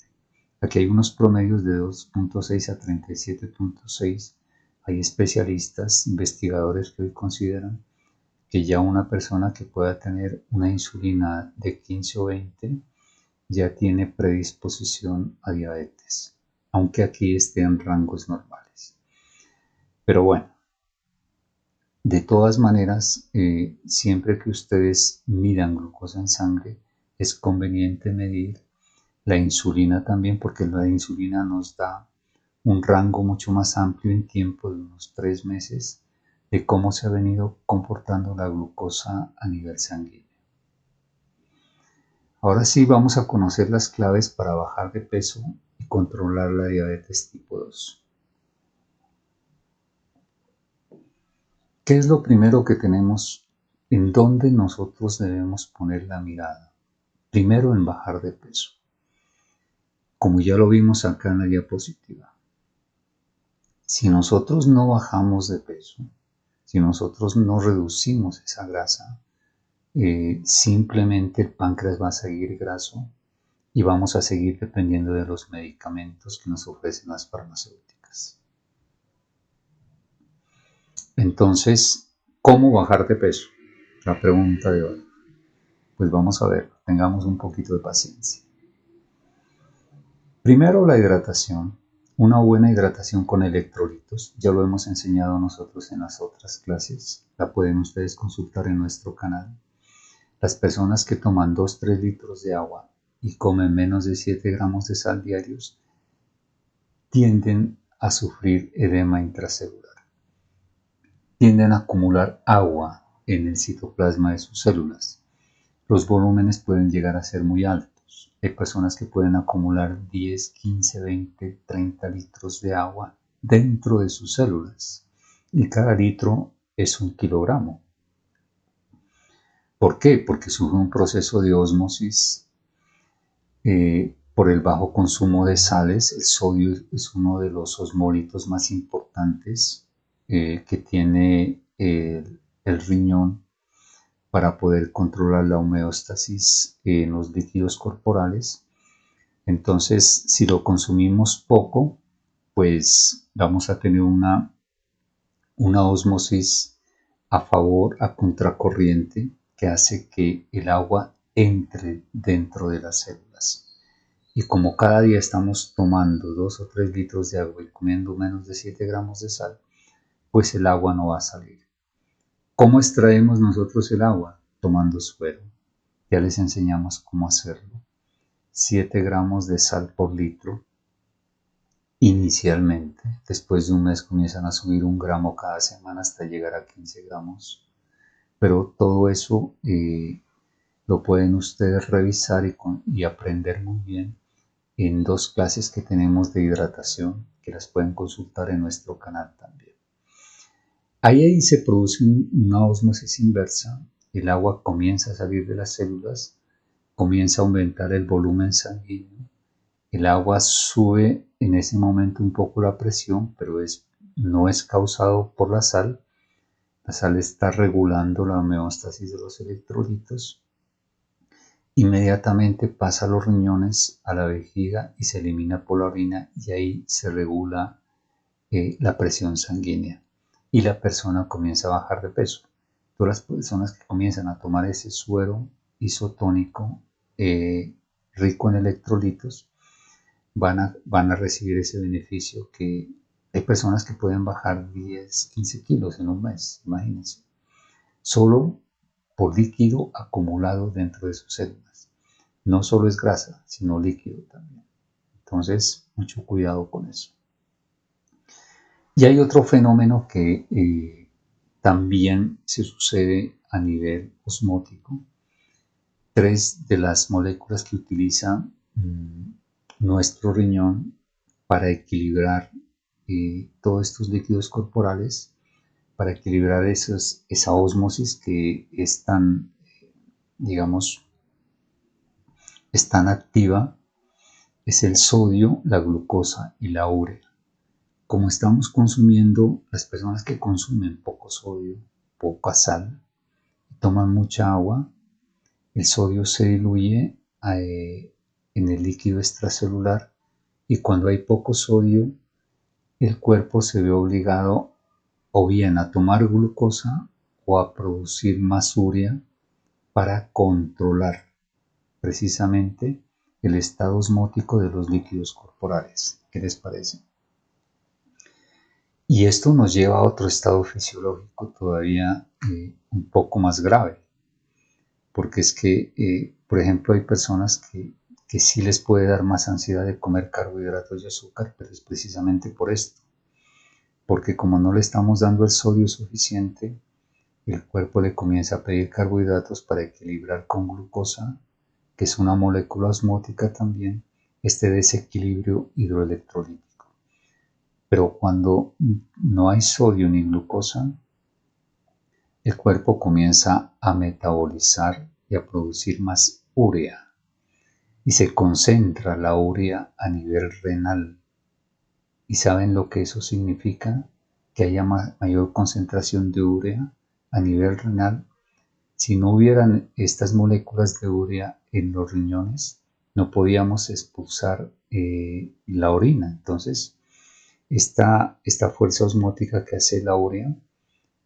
Speaker 1: Aquí hay unos promedios de 2.6 a 37.6. Hay especialistas, investigadores que hoy consideran que ya una persona que pueda tener una insulina de 15 o 20 ya tiene predisposición a diabetes, aunque aquí esté en rangos normales. Pero bueno, de todas maneras, siempre que ustedes midan glucosa en sangre, es conveniente medir la insulina también, porque la insulina nos da un rango mucho más amplio en tiempo de unos 3 meses de cómo se ha venido comportando la glucosa a nivel sanguíneo. Ahora sí vamos a conocer las claves para bajar de peso y controlar la diabetes tipo 2. ¿Qué es lo primero que tenemos? ¿En dónde nosotros debemos poner la mirada? Primero en bajar de peso, como ya lo vimos acá en la diapositiva. Si nosotros no bajamos de peso, si nosotros no reducimos esa grasa, simplemente el páncreas va a seguir graso y vamos a seguir dependiendo de los medicamentos que nos ofrecen las farmacéuticas. Entonces, ¿cómo bajar de peso? La pregunta de hoy. Pues vamos a ver, tengamos un poquito de paciencia. Primero, la hidratación. Una buena hidratación con electrolitos. Ya lo hemos enseñado nosotros en las otras clases. La pueden ustedes consultar en nuestro canal. Las personas que toman 2-3 litros de agua y comen menos de 7 gramos de sal diarios tienden a sufrir edema intracelular. Tienden a acumular agua en el citoplasma de sus células. Los volúmenes pueden llegar a ser muy altos. Hay personas que pueden acumular 10, 15, 20, 30 litros de agua dentro de sus células. Y cada litro es 1 kilogramo. ¿Por qué? Porque sufre un proceso de ósmosis por el bajo consumo de sales. El sodio es uno de los osmólitos más importantes que tiene el riñón para poder controlar la homeostasis en los líquidos corporales. Entonces, si lo consumimos poco, pues vamos a tener una ósmosis a favor, a contracorriente, que hace que el agua entre dentro de las células. Y como cada día estamos tomando 2 o 3 litros de agua y comiendo menos de 7 gramos de sal, pues el agua no va a salir. ¿Cómo extraemos nosotros el agua? Tomando suero. Ya les enseñamos cómo hacerlo. 7 gramos de sal por litro inicialmente. Después de un mes comienzan a subir 1 gramo cada semana hasta llegar a 15 gramos. Pero todo eso lo pueden ustedes revisar y aprender muy bien en 2 clases que tenemos de hidratación, que las pueden consultar en nuestro canal también. Ahí se produce una ósmosis inversa, el agua comienza a salir de las células, comienza a aumentar el volumen sanguíneo, el agua sube en ese momento un poco la presión, pero no es causado por la sal está regulando la homeostasis de los electrolitos. Inmediatamente pasa a los riñones, a la vejiga y se elimina por la orina y ahí se regula la presión sanguínea y la persona comienza a bajar de peso. Todas las personas que comienzan a tomar ese suero isotónico rico en electrolitos van a recibir ese beneficio, que hay personas que pueden bajar 10, 15 kilos en un mes, imagínense, solo por líquido acumulado dentro de sus células. No solo es grasa, sino líquido también. Entonces, mucho cuidado con eso. Y hay otro fenómeno que también se sucede a nivel osmótico. 3 de las moléculas que utiliza nuestro riñón para equilibrar todos estos líquidos corporales, para equilibrar esa ósmosis que es tan, digamos, es tan activa, es el sodio, la glucosa y la urea. Como estamos consumiendo, las personas que consumen poco sodio, poca sal, toman mucha agua, el sodio se diluye en el líquido extracelular y cuando hay poco sodio, el cuerpo se ve obligado o bien a tomar glucosa o a producir más urea para controlar precisamente el estado osmótico de los líquidos corporales. ¿Qué les parece? Y esto nos lleva a otro estado fisiológico todavía un poco más grave, porque es que, por ejemplo, hay personas que sí les puede dar más ansiedad de comer carbohidratos y azúcar, pero es precisamente por esto, porque como no le estamos dando el sodio suficiente, el cuerpo le comienza a pedir carbohidratos para equilibrar con glucosa, que es una molécula osmótica también, este desequilibrio hidroelectrolítico. Pero cuando no hay sodio ni glucosa, el cuerpo comienza a metabolizar y a producir más urea y se concentra la urea a nivel renal. ¿Y saben lo que eso significa? Que haya mayor concentración de urea a nivel renal. Si no hubieran estas moléculas de urea en los riñones, no podíamos expulsar la orina. Entonces, esta fuerza osmótica que hace la urea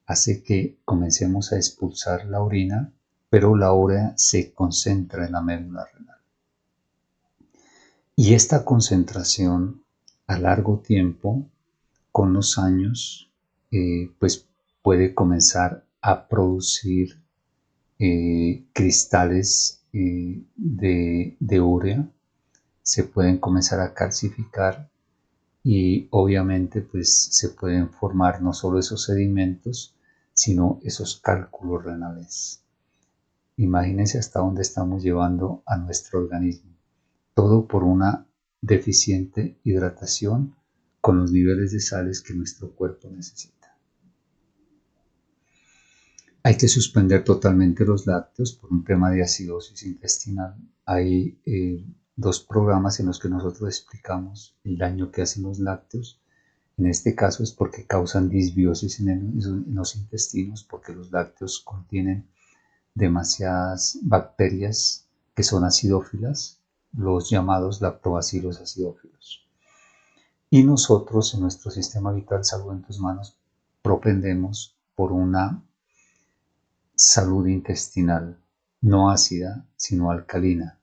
Speaker 1: hace que comencemos a expulsar la orina, pero la urea se concentra en la médula renal. Y esta concentración a largo tiempo, con los años, pues puede comenzar a producir cristales de urea, se pueden comenzar a calcificar y obviamente pues se pueden formar no solo esos sedimentos, sino esos cálculos renales. Imagínense hasta dónde estamos llevando a nuestro organismo. Todo por una deficiente hidratación con los niveles de sales que nuestro cuerpo necesita. Hay que suspender totalmente los lácteos por un tema de acidosis intestinal. Hay dos programas en los que nosotros explicamos el daño que hacen los lácteos. En este caso es porque causan disbiosis en los intestinos, porque los lácteos contienen demasiadas bacterias que son acidófilas, los llamados lactobacilos acidófilos. Y nosotros en nuestro sistema vital Salud en tus manos propendemos por una salud intestinal no ácida, sino alcalina.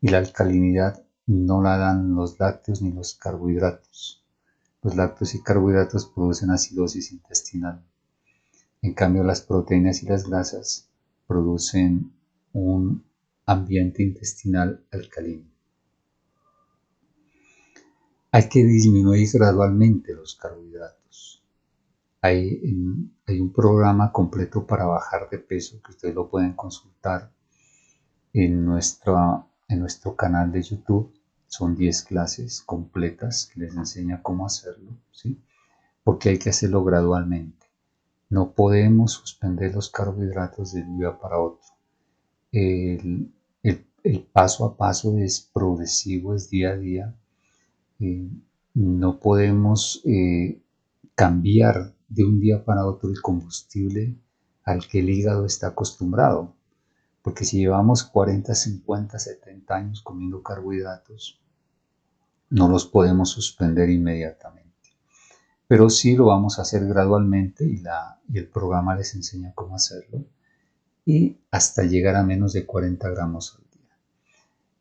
Speaker 1: Y la alcalinidad no la dan los lácteos ni los carbohidratos. Los lácteos y carbohidratos producen acidosis intestinal. En cambio, las proteínas y las grasas producen un ambiente intestinal alcalino. Hay que disminuir gradualmente los carbohidratos. Hay un programa completo para bajar de peso que ustedes lo pueden consultar en nuestro canal de YouTube. Son 10 clases completas que les enseña cómo hacerlo, ¿sí? Porque hay que hacerlo gradualmente. No podemos suspender los carbohidratos de un día para otro. El paso a paso es progresivo, es día a día. No podemos cambiar de un día para otro el combustible al que el hígado está acostumbrado. Porque si llevamos 40, 50, 70 años comiendo carbohidratos, no los podemos suspender inmediatamente. Pero sí lo vamos a hacer gradualmente y el programa les enseña cómo hacerlo y hasta llegar a menos de 40 gramos al día.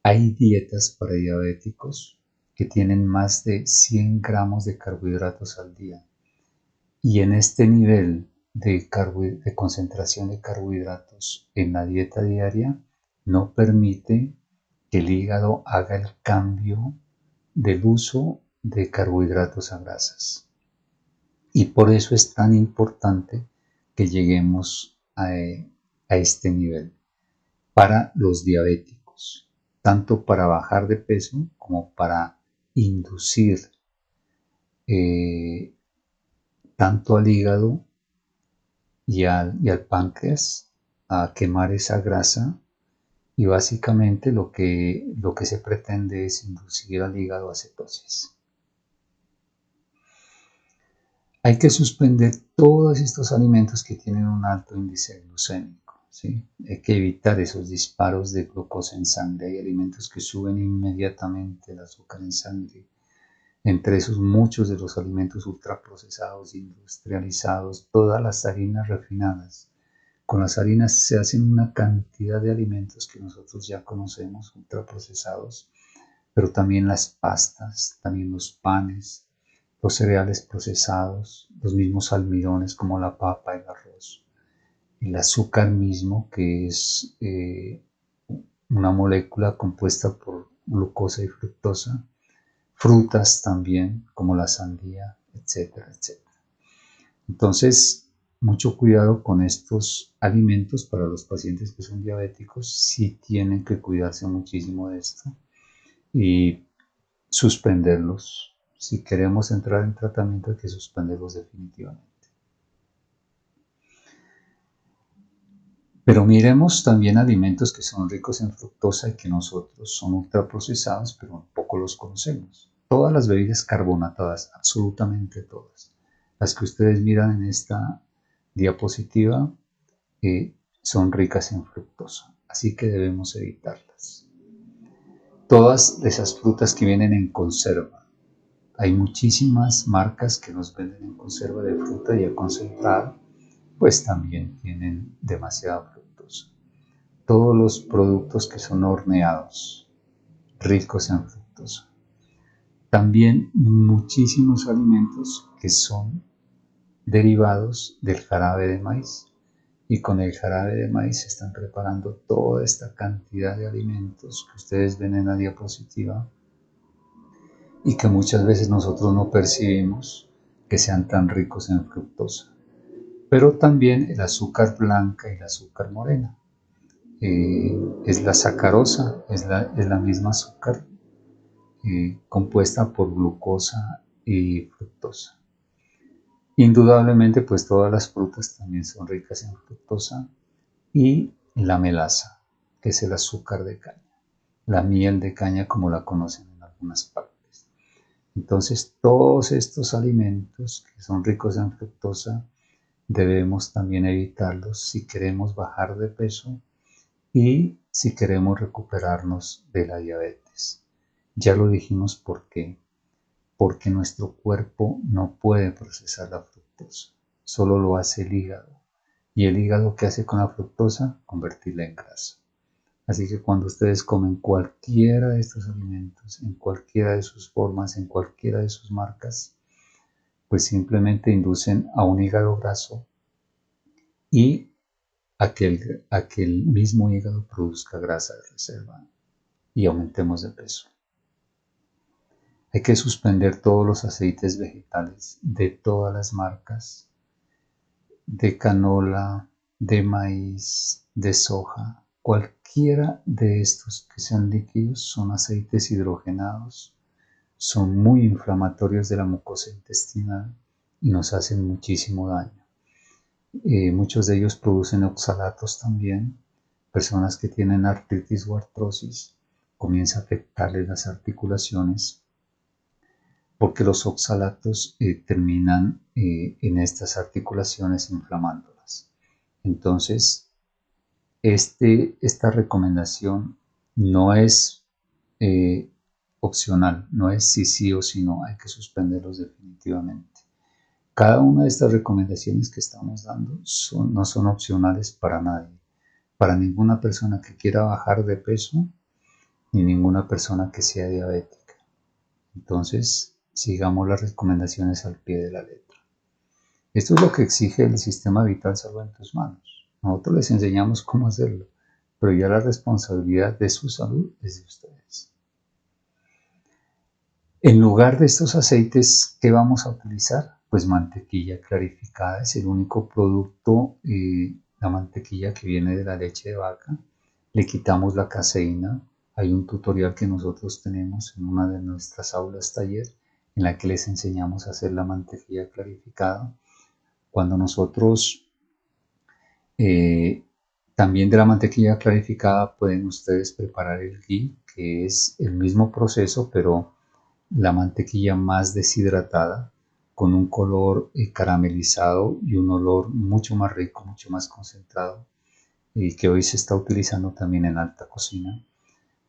Speaker 1: Hay dietas para diabéticos que tienen más de 100 gramos de carbohidratos al día y en este nivel de concentración de carbohidratos en la dieta diaria no permite que el hígado haga el cambio del uso de carbohidratos a grasas. Y por eso es tan importante que lleguemos a este nivel para los diabéticos, tanto para bajar de peso como para inducir tanto al hígado y al páncreas a quemar esa grasa. Y básicamente lo que se pretende es inducir al hígado a cetosis. Hay que suspender todos estos alimentos que tienen un alto índice glucémico, ¿sí? Hay que evitar esos disparos de glucosa en sangre. Hay alimentos que suben inmediatamente el azúcar en sangre. Entre esos muchos de los alimentos ultraprocesados, industrializados, todas las harinas refinadas, Con las harinas se hacen una cantidad de alimentos que nosotros ya conocemos, ultraprocesados, pero también las pastas, también los panes, los cereales procesados, los mismos almidones como la papa, el arroz, el azúcar mismo, que es una molécula compuesta por glucosa y fructosa, frutas también como la sandía, etcétera, etcétera. Entonces, mucho cuidado con estos alimentos para los pacientes que son diabéticos, sí tienen que cuidarse muchísimo de esto y suspenderlos. Si queremos entrar en tratamiento hay que suspenderlos definitivamente. Pero miremos también alimentos que son ricos en fructosa y que nosotros son ultraprocesados, pero poco los conocemos. Todas las bebidas carbonatadas, absolutamente todas, las que ustedes miran en esta diapositiva, son ricas en fructosa, así que debemos evitarlas. Todas esas frutas que vienen en conserva, hay muchísimas marcas que nos venden en conserva de fruta ya concentrada, pues también tienen demasiada fructosa. Todos los productos que son horneados, ricos en fructosa. También muchísimos alimentos que son derivados del jarabe de maíz. Y con el jarabe de maíz se están preparando toda esta cantidad de alimentos que ustedes ven en la diapositiva y que muchas veces nosotros no percibimos que sean tan ricos en fructosa. Pero también el azúcar blanca y el azúcar morena. Es la sacarosa, es la misma azúcar compuesta por glucosa y fructosa. Indudablemente, pues todas las frutas también son ricas en fructosa y la melaza, que es el azúcar de caña, la miel de caña como la conocen en algunas partes. Entonces, todos estos alimentos que son ricos en fructosa debemos también evitarlos si queremos bajar de peso y si queremos recuperarnos de la diabetes. Ya lo dijimos por qué. Porque nuestro cuerpo no puede procesar la fructosa, solo lo hace el hígado. ¿Y el hígado qué hace con la fructosa? Convertirla en grasa. Así que cuando ustedes comen cualquiera de estos alimentos, en cualquiera de sus formas, en cualquiera de sus marcas, pues simplemente inducen a un hígado graso y a que el mismo hígado produzca grasa de reserva y aumentemos de peso. Hay que suspender todos los aceites vegetales de todas las marcas, de canola, de maíz, de soja. Cualquiera de estos que sean líquidos son aceites hidrogenados, son muy inflamatorios de la mucosa intestinal y nos hacen muchísimo daño. Muchos de ellos producen oxalatos también. Personas que tienen artritis o artrosis comienza a afectarles las articulaciones porque los oxalatos terminan en estas articulaciones inflamándolas. Entonces, esta recomendación no es opcional, no es sí o sí no, hay que suspenderlos definitivamente. Cada una de estas recomendaciones que estamos dando no son opcionales para nadie, para ninguna persona que quiera bajar de peso, ni ninguna persona que sea diabética. Entonces, sigamos las recomendaciones al pie de la letra. Esto es lo que exige el sistema vital salud en tus manos. Nosotros les enseñamos cómo hacerlo, pero ya la responsabilidad de su salud es de ustedes. En lugar de estos aceites, ¿qué vamos a utilizar? Pues mantequilla clarificada es el único producto, la mantequilla que viene de la leche de vaca. Le quitamos la caseína. Hay un tutorial que nosotros tenemos en una de nuestras aulas taller en la que les enseñamos a hacer la mantequilla clarificada. Cuando nosotros también de la mantequilla clarificada pueden ustedes preparar el ghee, que es el mismo proceso, pero la mantequilla más deshidratada, con un color caramelizado y un olor mucho más rico, mucho más concentrado, y que hoy se está utilizando también en alta cocina,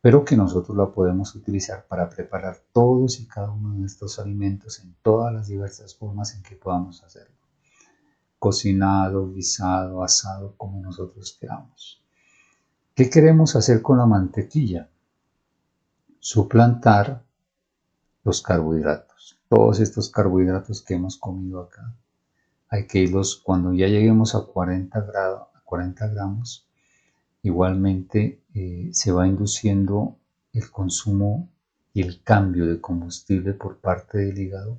Speaker 1: pero que nosotros la podemos utilizar para preparar todos y cada uno de nuestros alimentos en todas las diversas formas en que podamos hacerlo. cocinado, guisado, asado, como nosotros queramos. ¿Qué queremos hacer con la mantequilla? Suplantar los carbohidratos. Todos estos carbohidratos que hemos comido acá, hay que irlos, cuando ya lleguemos a 40 gramos, igualmente se va induciendo el consumo y el cambio de combustible por parte del hígado.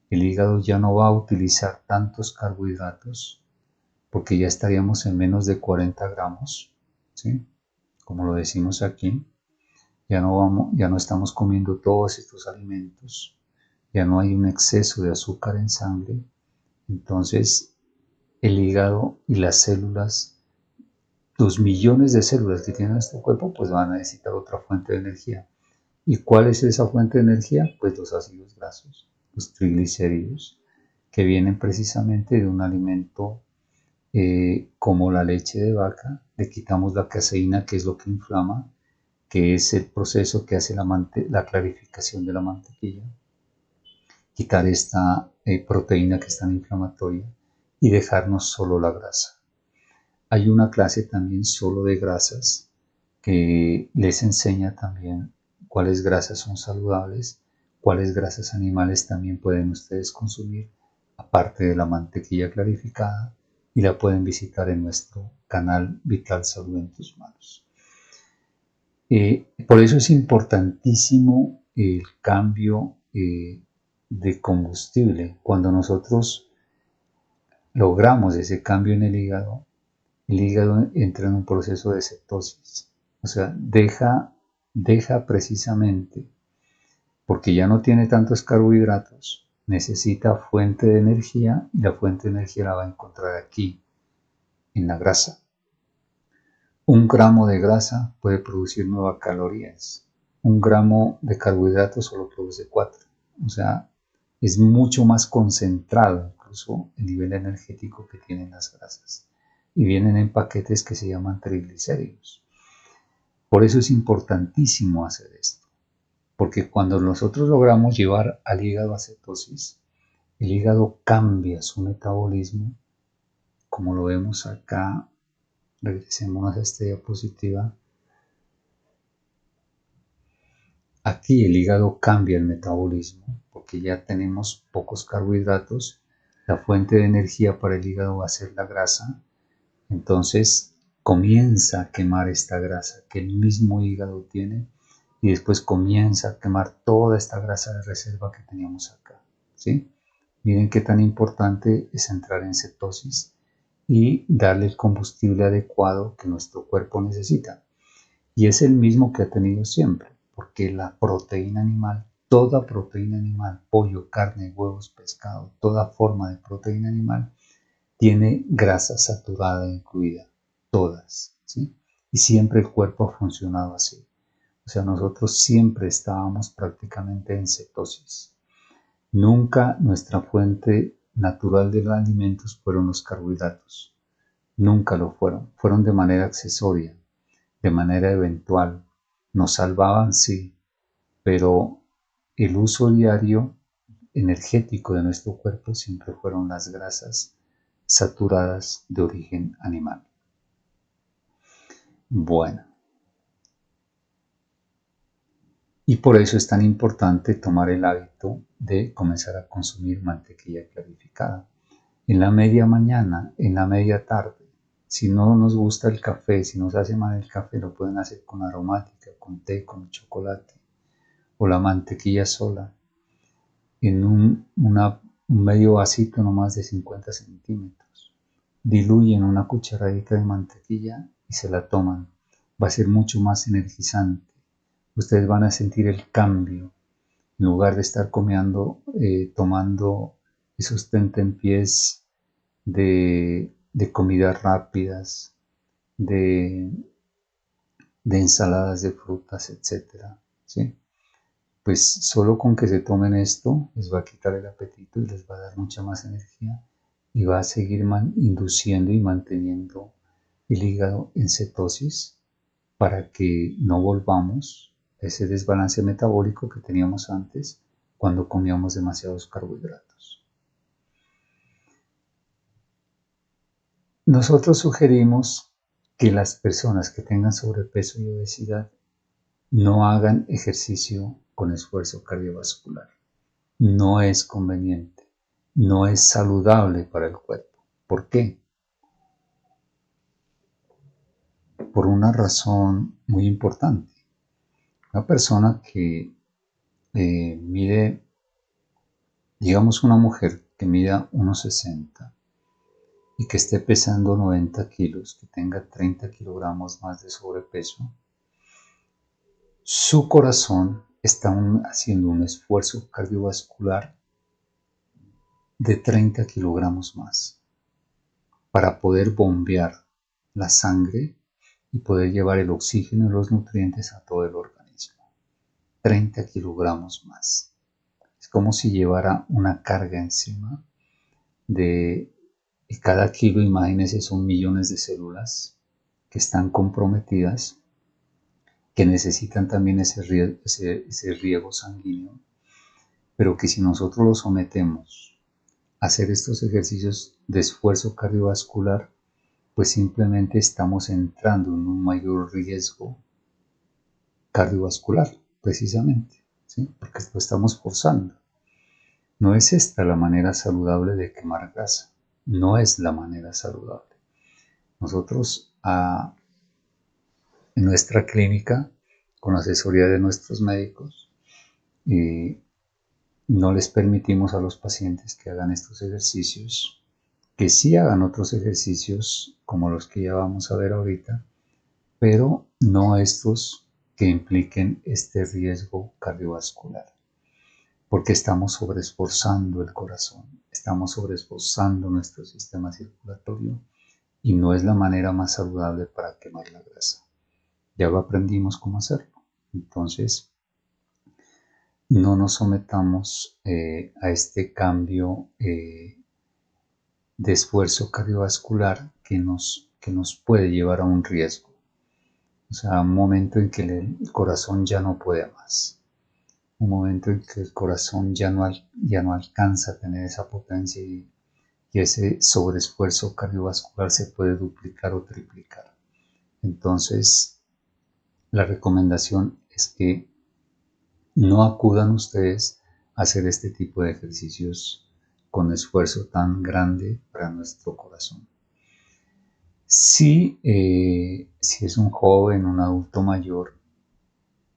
Speaker 1: El hígado ya no va a utilizar tantos carbohidratos porque ya estaríamos en menos de 40 gramos, ¿sí? Como lo decimos aquí, ya no estamos comiendo todos estos alimentos, ya no hay un exceso de azúcar en sangre, entonces el hígado y las células, los millones de células que tiene nuestro cuerpo, pues van a necesitar otra fuente de energía. ¿Y cuál es esa fuente de energía? Pues los ácidos grasos, los triglicéridos, que vienen precisamente de un alimento como la leche de vaca. Le quitamos la caseína, que es lo que inflama, que es el proceso que hace la clarificación de la mantequilla. Quitar esta proteína que es tan inflamatoria y dejarnos solo la grasa. Hay una clase también solo de grasas que les enseña también cuáles grasas son saludables, cuáles grasas animales también pueden ustedes consumir, aparte de la mantequilla clarificada, y la pueden visitar en nuestro canal Vital Salud en tus manos. Por eso es importantísimo el cambio de combustible. Cuando nosotros logramos ese cambio en el hígado entra en un proceso de cetosis. O sea, deja precisamente, porque ya no tiene tantos carbohidratos, necesita fuente de energía y la fuente de energía la va a encontrar aquí, en la grasa. 1 gramo de grasa puede producir 9 calorías. 1 gramo de carbohidratos solo produce 4. O sea, es mucho más concentrado incluso el nivel energético que tienen las grasas. Y vienen en paquetes que se llaman triglicéridos. Por eso es importantísimo hacer esto. Porque cuando nosotros logramos llevar al hígado a cetosis, el hígado cambia su metabolismo, como lo vemos acá. Regresemos a esta diapositiva. Aquí el hígado cambia el metabolismo porque ya tenemos pocos carbohidratos. La fuente de energía para el hígado va a ser la grasa. Entonces comienza a quemar esta grasa que el mismo hígado tiene y después comienza a quemar toda esta grasa de reserva que teníamos acá, ¿sí? Miren qué tan importante es entrar en cetosis y darle el combustible adecuado que nuestro cuerpo necesita. Y es el mismo que ha tenido siempre, porque la proteína animal, toda proteína animal, pollo, carne, huevos, pescado, toda forma de proteína animal, tiene grasa saturada incluida, todas, ¿sí? Y siempre el cuerpo ha funcionado así. O sea, nosotros siempre estábamos prácticamente en cetosis. Nunca nuestra fuente natural de los alimentos fueron los carbohidratos. Nunca lo fueron. Fueron de manera accesoria, de manera eventual. Nos salvaban, sí, pero el uso diario energético de nuestro cuerpo siempre fueron las grasas saturadas de origen animal. Bueno, y por eso es tan importante tomar el hábito de comenzar a consumir mantequilla clarificada. En la media mañana, en la media tarde. Si no nos gusta el café, si nos hace mal el café, lo pueden hacer con aromática, con té, con chocolate o la mantequilla sola en un medio vasito no más de 50 centímetros. Diluyen una cucharadita de mantequilla y se la toman. Va a ser mucho más energizante. Ustedes van a sentir el cambio. En lugar de estar tomando esos tentempiés de comidas rápidas, de ensaladas de frutas, etc. ¿Sí? Pues solo con que se tomen esto les va a quitar el apetito y les va a dar mucha más energía y va a seguir induciendo y manteniendo el hígado en cetosis para que no volvamos a ese desbalance metabólico que teníamos antes cuando comíamos demasiados carbohidratos. Nosotros sugerimos que las personas que tengan sobrepeso y obesidad no hagan ejercicio con esfuerzo cardiovascular. No es conveniente, no es saludable para el cuerpo. ¿Por qué? Por una razón muy importante. Una persona que mide, digamos una mujer que mida 1,60 y que esté pesando 90 kilos, que tenga 30 kilogramos más de sobrepeso, su corazón está haciendo un esfuerzo cardiovascular de 30 kilogramos más para poder bombear la sangre y poder llevar el oxígeno y los nutrientes a todo el organismo. 30 kilogramos más. Es como si llevara una carga encima de, y cada kilo, imagínense, son millones de células que están comprometidas, que necesitan también ese riego sanguíneo, pero que si nosotros lo sometemos a hacer estos ejercicios de esfuerzo cardiovascular, pues simplemente estamos entrando en un mayor riesgo cardiovascular, precisamente, ¿sí? Porque lo estamos forzando. No es esta la manera saludable de quemar grasa, no es la manera saludable. Nosotros en nuestra clínica, con asesoría de nuestros médicos, no les permitimos a los pacientes que hagan estos ejercicios, que sí hagan otros ejercicios como los que ya vamos a ver ahorita, pero no estos que impliquen este riesgo cardiovascular, porque estamos sobreesforzando el corazón, estamos sobreesforzando nuestro sistema circulatorio y no es la manera más saludable para quemar la grasa. Ya lo aprendimos cómo hacerlo. Entonces, no nos sometamos a este cambio de esfuerzo cardiovascular que nos puede llevar a un riesgo. O sea, un momento en que el corazón ya no puede más. Un momento en que el corazón ya no alcanza a tener esa potencia y ese sobreesfuerzo cardiovascular se puede duplicar o triplicar. Entonces, la recomendación es que no acudan ustedes a hacer este tipo de ejercicios con esfuerzo tan grande para nuestro corazón. Si es un joven, un adulto mayor,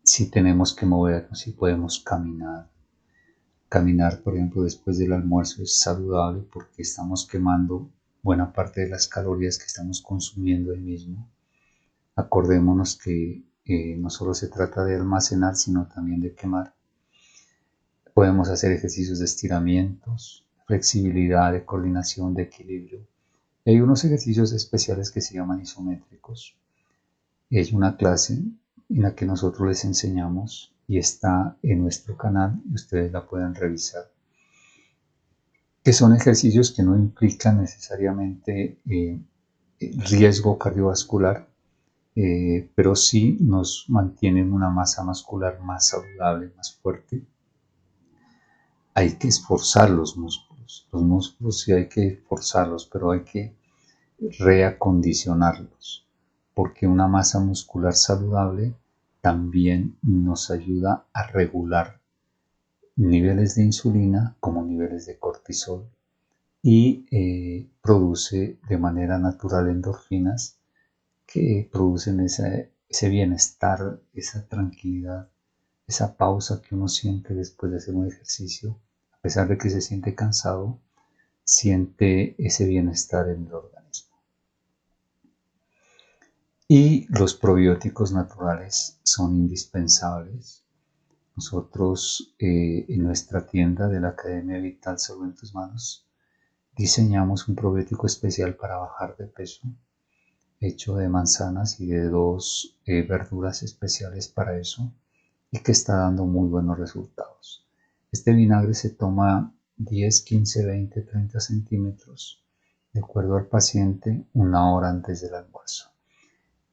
Speaker 1: si tenemos que movernos, si podemos caminar. Caminar, por ejemplo, después del almuerzo es saludable porque estamos quemando buena parte de las calorías que estamos consumiendo ahí mismo. Acordémonos que no solo se trata de almacenar, sino también de quemar. Podemos hacer ejercicios de estiramientos, flexibilidad, de coordinación, de equilibrio. Y hay unos ejercicios especiales que se llaman isométricos. Hay una clase en la que nosotros les enseñamos y está en nuestro canal y ustedes la pueden revisar. Que son ejercicios que no implican necesariamente riesgo cardiovascular, pero sí nos mantienen una masa muscular más saludable, más fuerte. Hay que esforzar los músculos sí hay que esforzarlos, pero hay que reacondicionarlos, porque una masa muscular saludable también nos ayuda a regular niveles de insulina como niveles de cortisol y produce de manera natural endorfinas que producen ese bienestar, esa tranquilidad, esa pausa que uno siente después de hacer un ejercicio, a pesar de que se siente cansado, siente ese bienestar en el organismo. Y los probióticos naturales son indispensables. Nosotros en nuestra tienda de la Academia Vital Salud en tus Manos diseñamos un probiótico especial para bajar de peso, hecho de manzanas y de dos verduras especiales para eso, y que está dando muy buenos resultados. Este vinagre se toma 10, 15, 20, 30 centímetros, de acuerdo al paciente, 1 hora antes del almuerzo.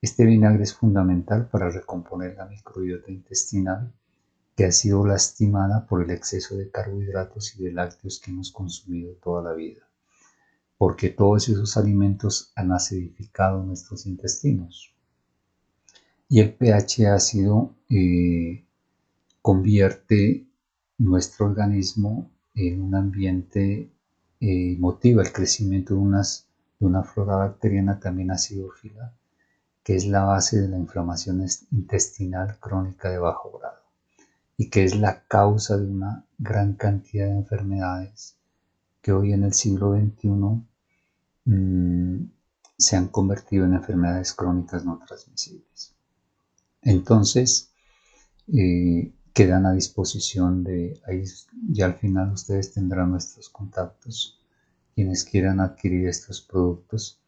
Speaker 1: Este vinagre es fundamental para recomponer la microbiota intestinal que ha sido lastimada por el exceso de carbohidratos y de lácteos que hemos consumido toda la vida. porque todos esos alimentos han acidificado nuestros intestinos. Y el pH ácido convierte nuestro organismo en un ambiente, motiva el crecimiento de una flora bacteriana también acidófila, que es la base de la inflamación intestinal crónica de bajo grado y que es la causa de una gran cantidad de enfermedades que hoy en el siglo XXI se han convertido en enfermedades crónicas no transmisibles. Entonces, quedan a disposición de, ahí ya al final ustedes tendrán nuestros contactos, quienes quieran adquirir estos productos,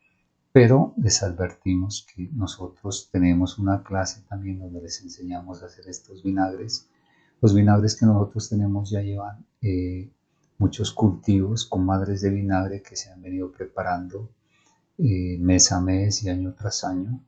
Speaker 1: pero les advertimos que nosotros tenemos una clase también donde les enseñamos a hacer estos vinagres. Los vinagres que nosotros tenemos ya llevan muchos cultivos con madres de vinagre que se han venido preparando mes a mes y año tras año.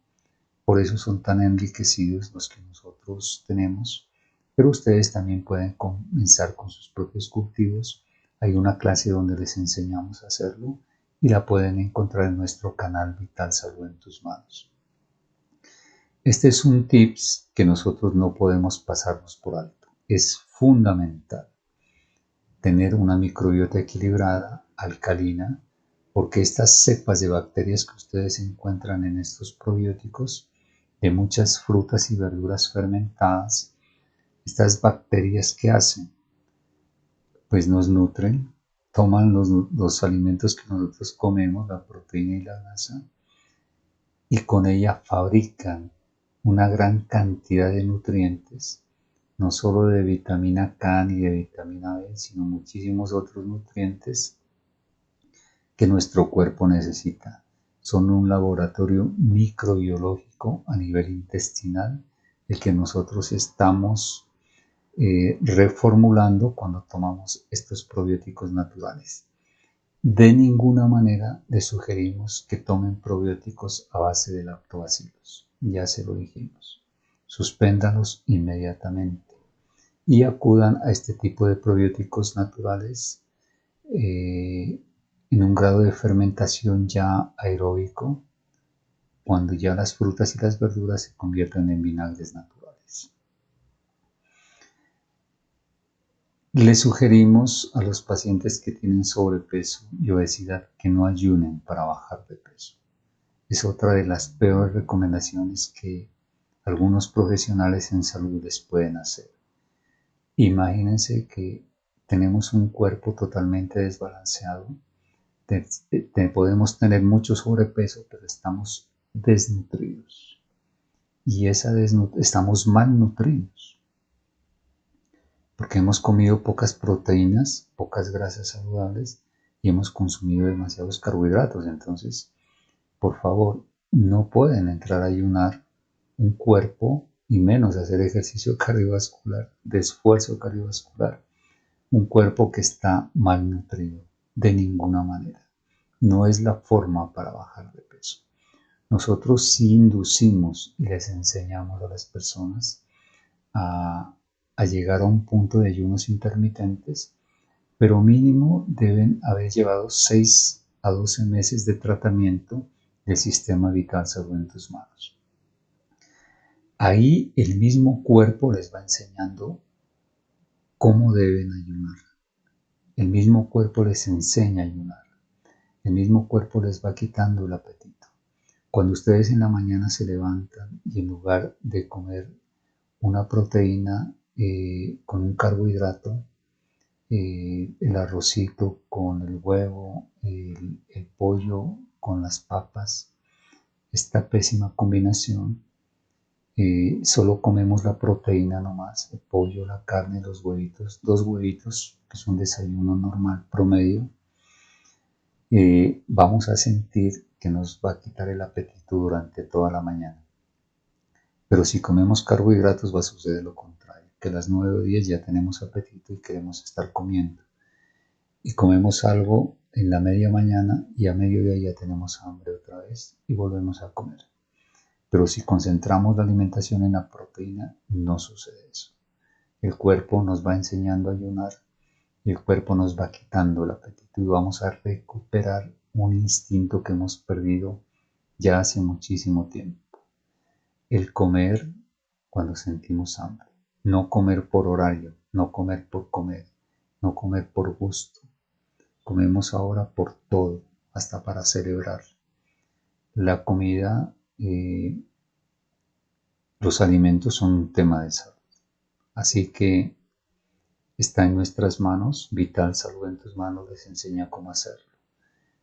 Speaker 1: Por eso son tan enriquecidos los que nosotros tenemos. Pero ustedes también pueden comenzar con sus propios cultivos. Hay una clase donde les enseñamos a hacerlo y la pueden encontrar en nuestro canal Vital Salud en tus manos. Este es un tips que nosotros no podemos pasarnos por alto. Es fundamental tener una microbiota equilibrada, alcalina, porque estas cepas de bacterias que ustedes encuentran en estos probióticos, de muchas frutas y verduras fermentadas, estas bacterias que hacen, pues nos nutren, toman los alimentos que nosotros comemos, la proteína y la grasa, y con ella fabrican una gran cantidad de nutrientes, no solo de vitamina K ni de vitamina B, sino muchísimos otros nutrientes que nuestro cuerpo necesita. Son un laboratorio microbiológico a nivel intestinal, el que nosotros estamos reformulando cuando tomamos estos probióticos naturales. De ninguna manera les sugerimos que tomen probióticos a base de lactobacilos, ya se lo dijimos. Suspéndalos inmediatamente y acudan a este tipo de probióticos naturales en un grado de fermentación ya aeróbico, cuando ya las frutas y las verduras se conviertan en vinagres naturales. Le sugerimos a los pacientes que tienen sobrepeso y obesidad que no ayunen para bajar de peso. Es otra de las peores recomendaciones que algunos profesionales en salud les pueden hacer. Imagínense que tenemos un cuerpo totalmente desbalanceado. Podemos tener mucho sobrepeso, pero estamos desnutridos. Y estamos malnutridos. Porque hemos comido pocas proteínas, pocas grasas saludables y hemos consumido demasiados carbohidratos. Entonces, por favor, no pueden entrar a ayunar un cuerpo y menos hacer ejercicio cardiovascular, de esfuerzo cardiovascular, un cuerpo que está malnutrido, de ninguna manera. No es la forma para bajar de peso. Nosotros sí inducimos y les enseñamos a las personas a llegar a un punto de ayunos intermitentes, pero mínimo deben haber llevado 6 a 12 meses de tratamiento del sistema Vital Salud en tus manos. Ahí el mismo cuerpo les va enseñando cómo deben ayunar. El mismo cuerpo les enseña a ayunar. El mismo cuerpo les va quitando el apetito. Cuando ustedes en la mañana se levantan y en lugar de comer una proteína con un carbohidrato, el arrocito con el huevo, el pollo con las papas, esta pésima combinación, solo comemos la proteína nomás, el pollo, la carne, los huevitos, 2 huevitos, que es un desayuno normal promedio, vamos a sentir que nos va a quitar el apetito durante toda la mañana. Pero si comemos carbohidratos va a suceder lo contrario, que a las 9 o 10 ya tenemos apetito y queremos estar comiendo. Y comemos algo en la media mañana y a mediodía ya tenemos hambre otra vez y volvemos a comer. Pero si concentramos la alimentación en la proteína, no sucede eso. El cuerpo nos va enseñando a ayunar y el cuerpo nos va quitando el apetito y vamos a recuperar un instinto que hemos perdido ya hace muchísimo tiempo. El comer cuando sentimos hambre. No comer por horario, no comer por comer, no comer por gusto. Comemos ahora por todo, hasta para celebrar. La comida, los alimentos son un tema de salud. Así que está en nuestras manos, Vital Salud en tus manos les enseña cómo hacerlo.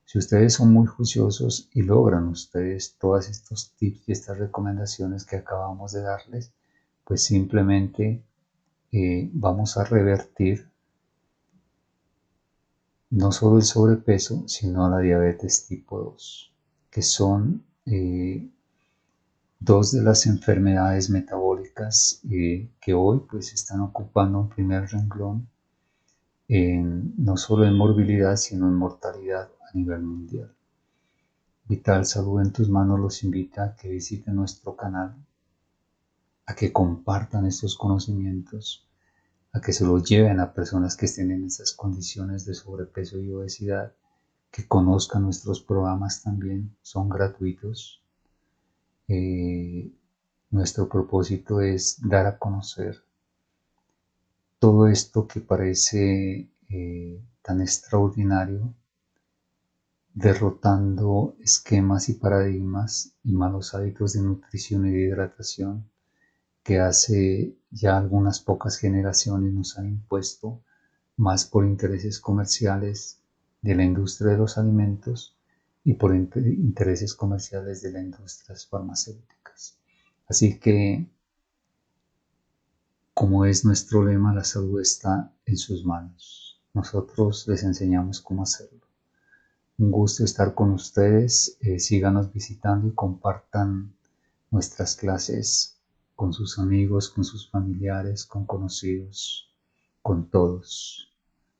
Speaker 1: Si ustedes son muy juiciosos y logran ustedes todos estos tips y estas recomendaciones que acabamos de darles, pues simplemente vamos a revertir no solo el sobrepeso, sino la diabetes tipo 2, que son dos de las enfermedades metabólicas que hoy pues están ocupando un primer renglón no solo en morbilidad, sino en mortalidad a nivel mundial. Vital Salud en tus manos los invita a que visiten nuestro canal, a que compartan estos conocimientos, a que se los lleven a personas que estén en esas condiciones de sobrepeso y obesidad, que conozcan nuestros programas también, son gratuitos. Nuestro propósito es dar a conocer todo esto que parece tan extraordinario, derrotando esquemas y paradigmas y malos hábitos de nutrición y de hidratación que hace ya algunas pocas generaciones nos han impuesto, más por intereses comerciales de la industria de los alimentos y por intereses comerciales de las industrias farmacéuticas. Así que, como es nuestro lema, la salud está en sus manos. Nosotros les enseñamos cómo hacerlo. Un gusto estar con ustedes. Síganos visitando y compartan nuestras clases con sus amigos, con sus familiares, con conocidos, con todos.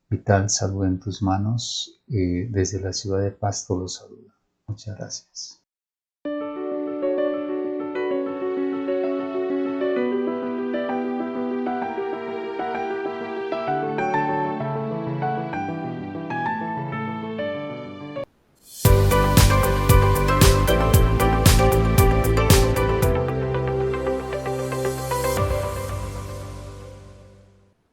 Speaker 1: Vital Salud en tus manos. Desde la ciudad de Pasto los saluda. Muchas gracias.